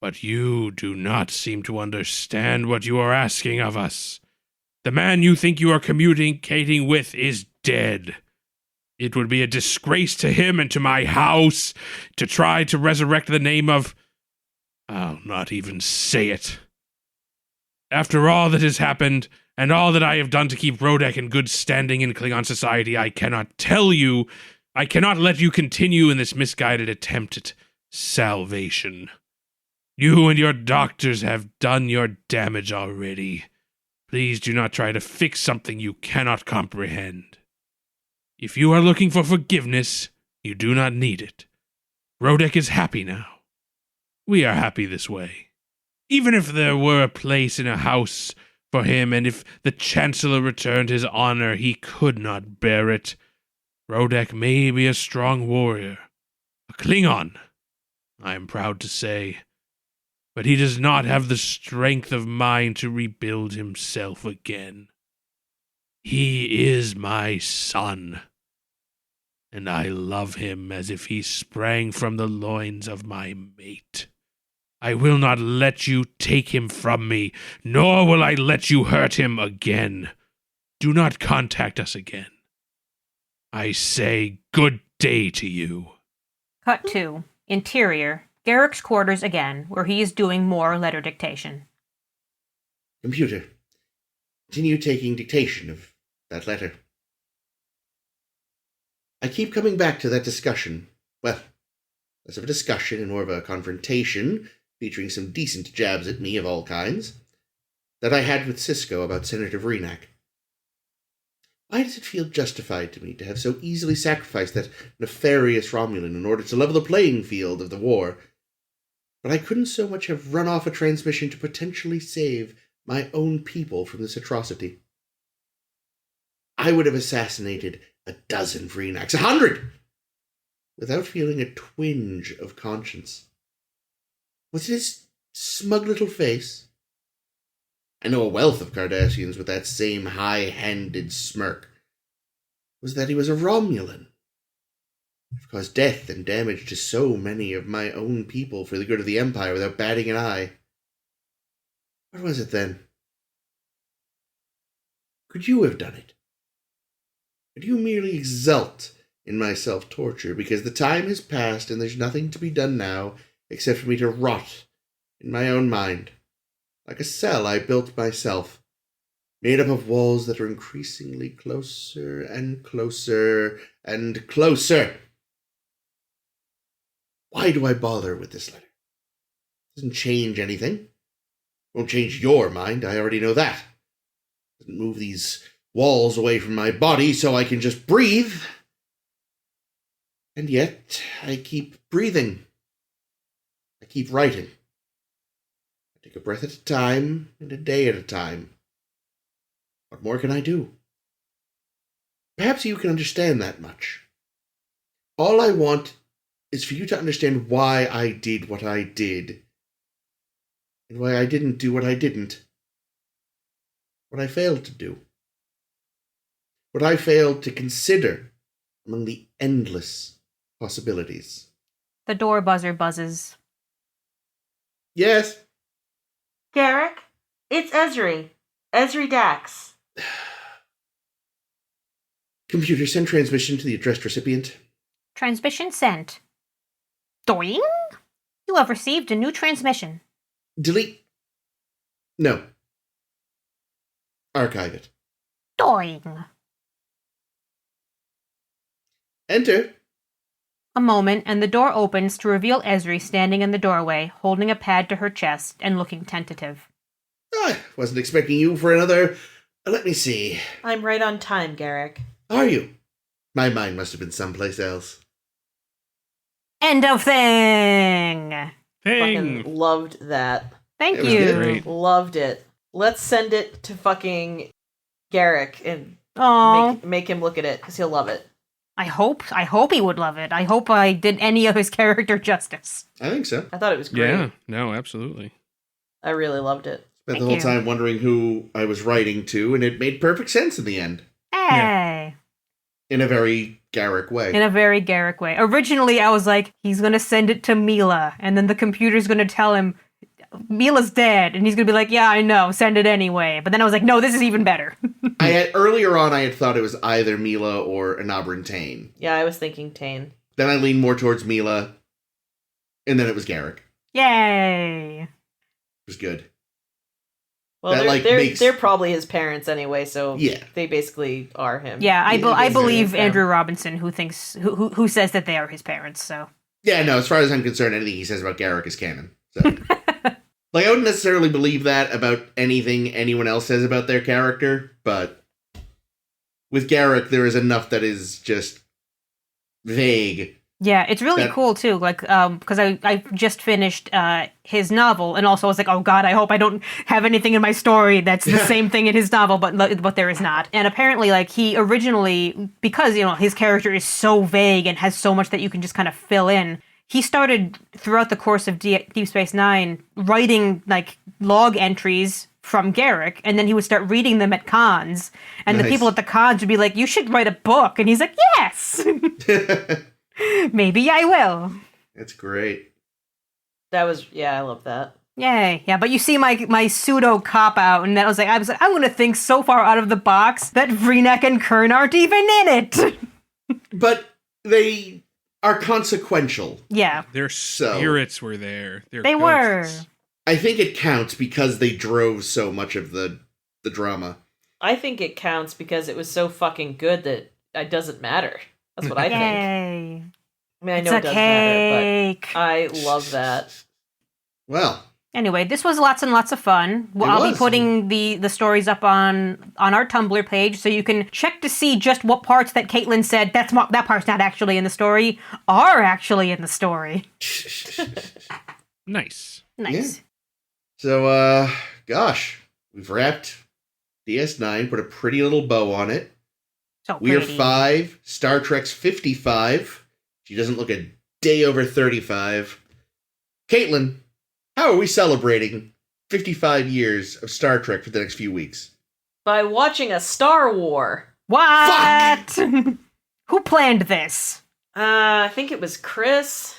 but you do not seem to understand what you are asking of us. The man you think you are communicating with is dead. It would be a disgrace to him and to my house to try to resurrect the name of... I'll not even say it. After all that has happened, and all that I have done to keep Holodeck in good standing in Klingon society, I cannot let you continue in this misguided attempt at salvation. You and your doctors have done your damage already. Please do not try to fix something you cannot comprehend. If you are looking for forgiveness, you do not need it. Holodeck is happy now. We are happy this way. Even if there were a place in a house for him, and if the Chancellor returned his honor, he could not bear it. Holodeck may be a strong warrior, a Klingon, I am proud to say, but he does not have the strength of mind to rebuild himself again. He is my son, and I love him as if he sprang from the loins of my mate. I will not let you take him from me, nor will I let you hurt him again. Do not contact us again. I say good day to you. Cut to interior, Garrick's quarters again, where he is doing more letter dictation. Computer, continue taking dictation of that letter. I keep coming back to that discussion. Well, less of a discussion and more of a confrontation, featuring some decent jabs at me of all kinds, that I had with Sisko about Senator Vreenak. Why does it feel justified to me to have so easily sacrificed that nefarious Romulan in order to level the playing field of the war, but I couldn't so much have run off a transmission to potentially save my own people from this atrocity? I would have assassinated a dozen Vreenaks, 100, without feeling a twinge of conscience. Was it as smug little face. I know a wealth of Cardassians with that same high-handed smirk. Was that he was a Romulan. I've caused death and damage to so many of my own people for the good of the Empire without batting an eye. What was it then? Could you have done it? Could you merely exult in my self-torture because the time has passed and there's nothing to be done now except for me to rot in my own mind, like a cell I built myself, made up of walls that are increasingly closer and closer and closer? Why do I bother with this letter? It doesn't change anything. Won't change your mind, I already know that. Doesn't move these walls away from my body so I can just breathe. And yet, I keep breathing. I keep writing. I take a breath at a time and a day at a time. What more can I do? Perhaps you can understand that much. All I want is for you to understand why I did what I did, and why I didn't do what I didn't. What I failed to do. What I failed to consider among the endless possibilities. The door buzzer buzzes. Yes? Garrick, it's Esri. Esri Dax. Computer, send transmission to the addressed recipient. Transmission sent. Doing? You have received a new transmission. Delete. No. Archive it. Doing. Enter. A moment, and the door opens to reveal Esri standing in the doorway, holding a pad to her chest and looking tentative. I wasn't expecting you for another... Let me see. I'm right on time, Garrick. Are you? My mind must have been someplace else. End of thing! Thing. Fucking loved that. Thank It was you. good. Great. Loved it. Let's send it to fucking Garrick and Oh, make him look at it, because he'll love it. I hope he would love it. I hope I did any of his character justice. I think so. I thought it was great. Yeah. No, absolutely. I really loved it. Spent Thank the whole you. time wondering who I was writing to, and it made perfect sense in the end. Hey! In a very Garrick way. In a very Garrick way. Originally, I was like, he's gonna send it to Mila, and then the computer's gonna tell him, Mila's dead, and he's gonna be like, yeah, I know, send it anyway. But then I was like, no, this is even better. Earlier on, I had thought it was either Mila or Anabrin Tain. Yeah, I was thinking Tane. Then I leaned more towards Mila, and then it was Garrick. Yay! It was good. Well, That, they're probably his parents anyway, so Yeah. they basically are him. Yeah, I Yeah, believe them. Andrew Robinson, who says that they are his parents, so. Yeah, no, as far as I'm concerned, anything he says about Garrick is canon. So. Like, I wouldn't necessarily believe that about anything anyone else says about their character, but with Garrick, there is enough that is just vague. Yeah, it's really cool too. Like, because I just finished his novel, and also I was like, oh god, I hope I don't have anything in my story that's the same thing in his novel, but there is not. And apparently, like, he originally, because his character is so vague and has so much that you can just kind of fill in. He started throughout the course of Deep Space Nine writing like log entries from Garrick, and then he would start reading them at cons, and the Nice. people at the cons would be like, "You should write a book," and he's like, "Yes." Maybe I will. That's great. That was, I love that. Yay. Yeah, but you see my pseudo cop out, and I was like, I'm gonna think so far out of the box that Vreenak and Kern aren't even in it. But they are consequential. Yeah. Their spirits were there. Their They were. ghosts. I think it counts because they drove so much of the drama. I think it counts because it was so fucking good that it doesn't matter. That's what I think. Yay. I mean, I It's know a it doesn't matter, cake. but I love that. Well, Anyway, this was lots and lots of fun. I'll be was. putting the stories up on our Tumblr page, so you can check to see just what parts that Caitlin said that part's not actually in the story are actually in the story. Nice. Nice. so, gosh, we've wrapped DS9, put a pretty little bow on it. So We are pretty. 5. Star Trek's 55. She doesn't look a day over 35. Caitlin, How are we celebrating 55 years of Star Trek for the next few weeks? By watching a Star War. What? Who planned this? I think it was Chris.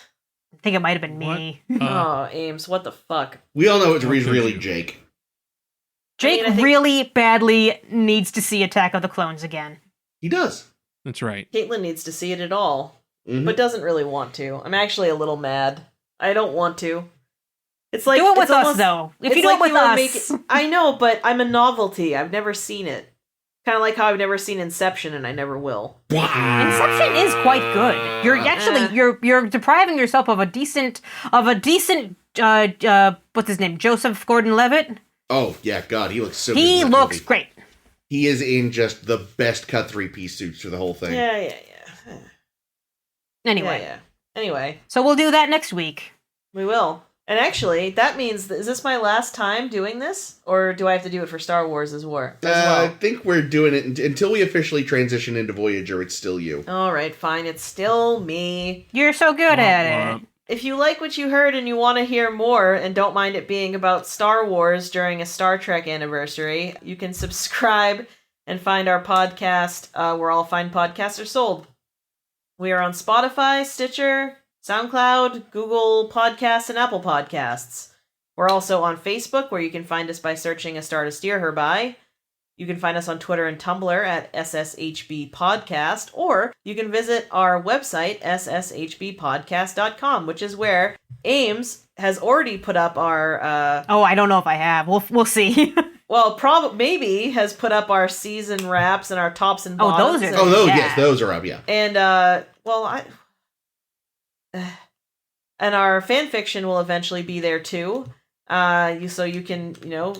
I think it might have been me. Oh, Ames, what the fuck? We all know it's How could really you? Jake. Jake I think- really badly needs to see Attack of the Clones again. He does. That's right. Caitlin needs to see it at all, Mhm. but doesn't really want to. I'm actually a little mad. I don't want to. It's like do it with it's us, almost- though. If it's you do like it with you were us. making- I know, but I'm a novelty. I've never seen it. Kind of like how I've never seen Inception, and I never will. Inception is quite good. You're actually you're depriving yourself of a decent what's his name? Joseph Gordon-Levitt. Oh, yeah, God, he looks so good. He in that looks movie. great. He is in just the best cut 3-piece suits for the whole thing. Yeah. Anyway, Yeah. Anyway, so we'll do that next week. we will. And actually, that means, is this my last time doing this? Or do I have to do it for Star Wars as well? I think we're doing it until we officially transition into Voyager. It's still you. Alright, fine. It's still me. You're so good at Womp it. If you like what you heard and you want to hear more and don't mind it being about Star Wars during a Star Trek anniversary, you can subscribe and find our podcast where all fine podcasts are sold. We are on Spotify, Stitcher, SoundCloud, Google Podcasts, and Apple Podcasts. We're also on Facebook, where you can find us by searching A Star to Steer Her By. You can find us on Twitter and Tumblr at SSHB Podcast, or you can visit our website, sshbpodcast.com, which is where Ames has already put up our, Oh, I don't know if I have. We'll see. maybe has put up our season wraps and our tops and Oh, bottoms. those are- Oh, those, Yeah. yes, those are up, yeah. And, and our fan fiction will eventually be there too. So you can,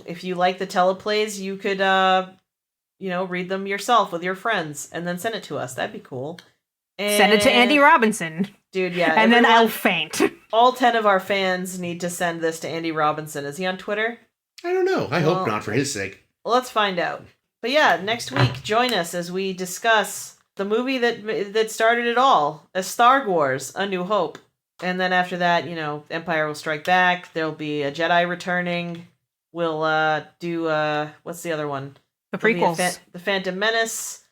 if you like the teleplays, you could, read them yourself with your friends and then send it to us. That'd be cool. And, Send it to Andy Robinson. Dude, yeah. And then everyone- I'll faint. all 10 of our fans need to send this to Andy Robinson. Is he on Twitter? I don't know. I hope Well- not, for his sake. Well, let's find out. But yeah, next week, join us as we discuss the movie that started it all, A Star Wars: A New Hope. And then after that, Empire will strike back. There'll be a Jedi returning. We'll do what's the other one? The There'll be prequels. the Phantom Menace.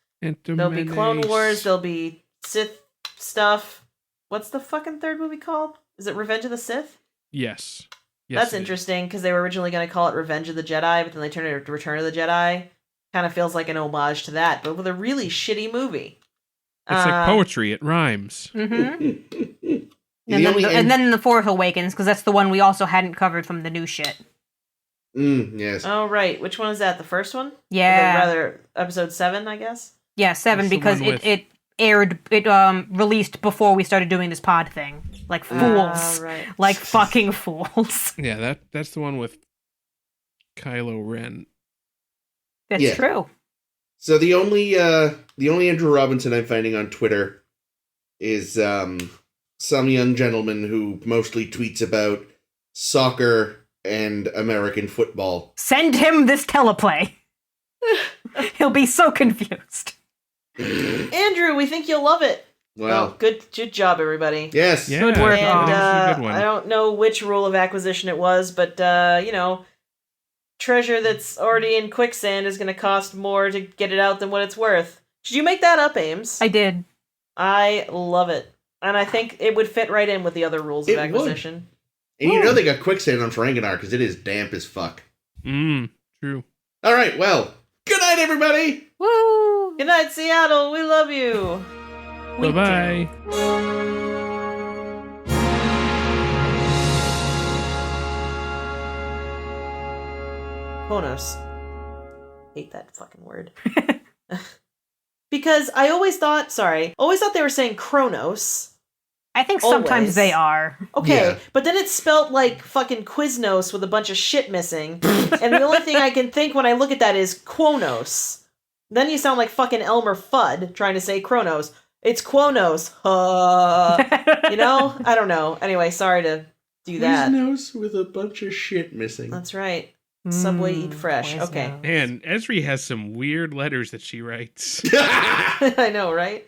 There'll be Clone Wars. There'll be Sith stuff. What's the fucking third movie called? Is it Revenge of the Sith? Yes. That's interesting because they were originally going to call it Revenge of the Jedi, but then they turned it to Return of the Jedi. Kind of feels like an homage to that, but with a really shitty movie. It's like poetry. It rhymes. Mm-hmm. The And then The Force Awakens, because that's the one we also hadn't covered from the new shit. Yes. Oh, right. Which one is that? The first one? Yeah. Or rather, episode 7, I guess? Yeah, 7, That's the because one with- it aired, released before we started doing this pod thing. Like fools. Right. Like fucking fools. Yeah, that's the one with Kylo Ren. That's Yeah. true. So the only Andrew Robinson I'm finding on Twitter is some young gentleman who mostly tweets about soccer and American football. Send him this teleplay. He'll be so confused. Andrew, we think you'll love it. Well, good job, everybody. yes. Yeah, Good work, that Aw. was a good one. I don't know which rule of acquisition it was, but, treasure that's already in quicksand is going to cost more to get it out than what it's worth. Did you make that up, Ames? I did. I love it. And I think it would fit right in with the other rules of It would. acquisition. And you know they got quicksand on Ferenginar because it is damp as fuck. True. All right, well, good night, everybody. Woo! Good night, Seattle. We love you. We Bye-bye. Kronos. Hate that fucking word. Because I always thought they were saying Kronos. I think sometimes Always. they are. Okay, Yeah. but then it's spelt like fucking Quiznos with a bunch of shit missing. And the only thing I can think when I look at that is Quonos. Then you sound like fucking Elmer Fudd trying to say Kronos. It's Quonos. I don't know. Anyway, sorry to do that. Quiznos with a bunch of shit missing. That's right. Subway Eat Fresh. Okay. And Esri has some weird letters that she writes. I know, right?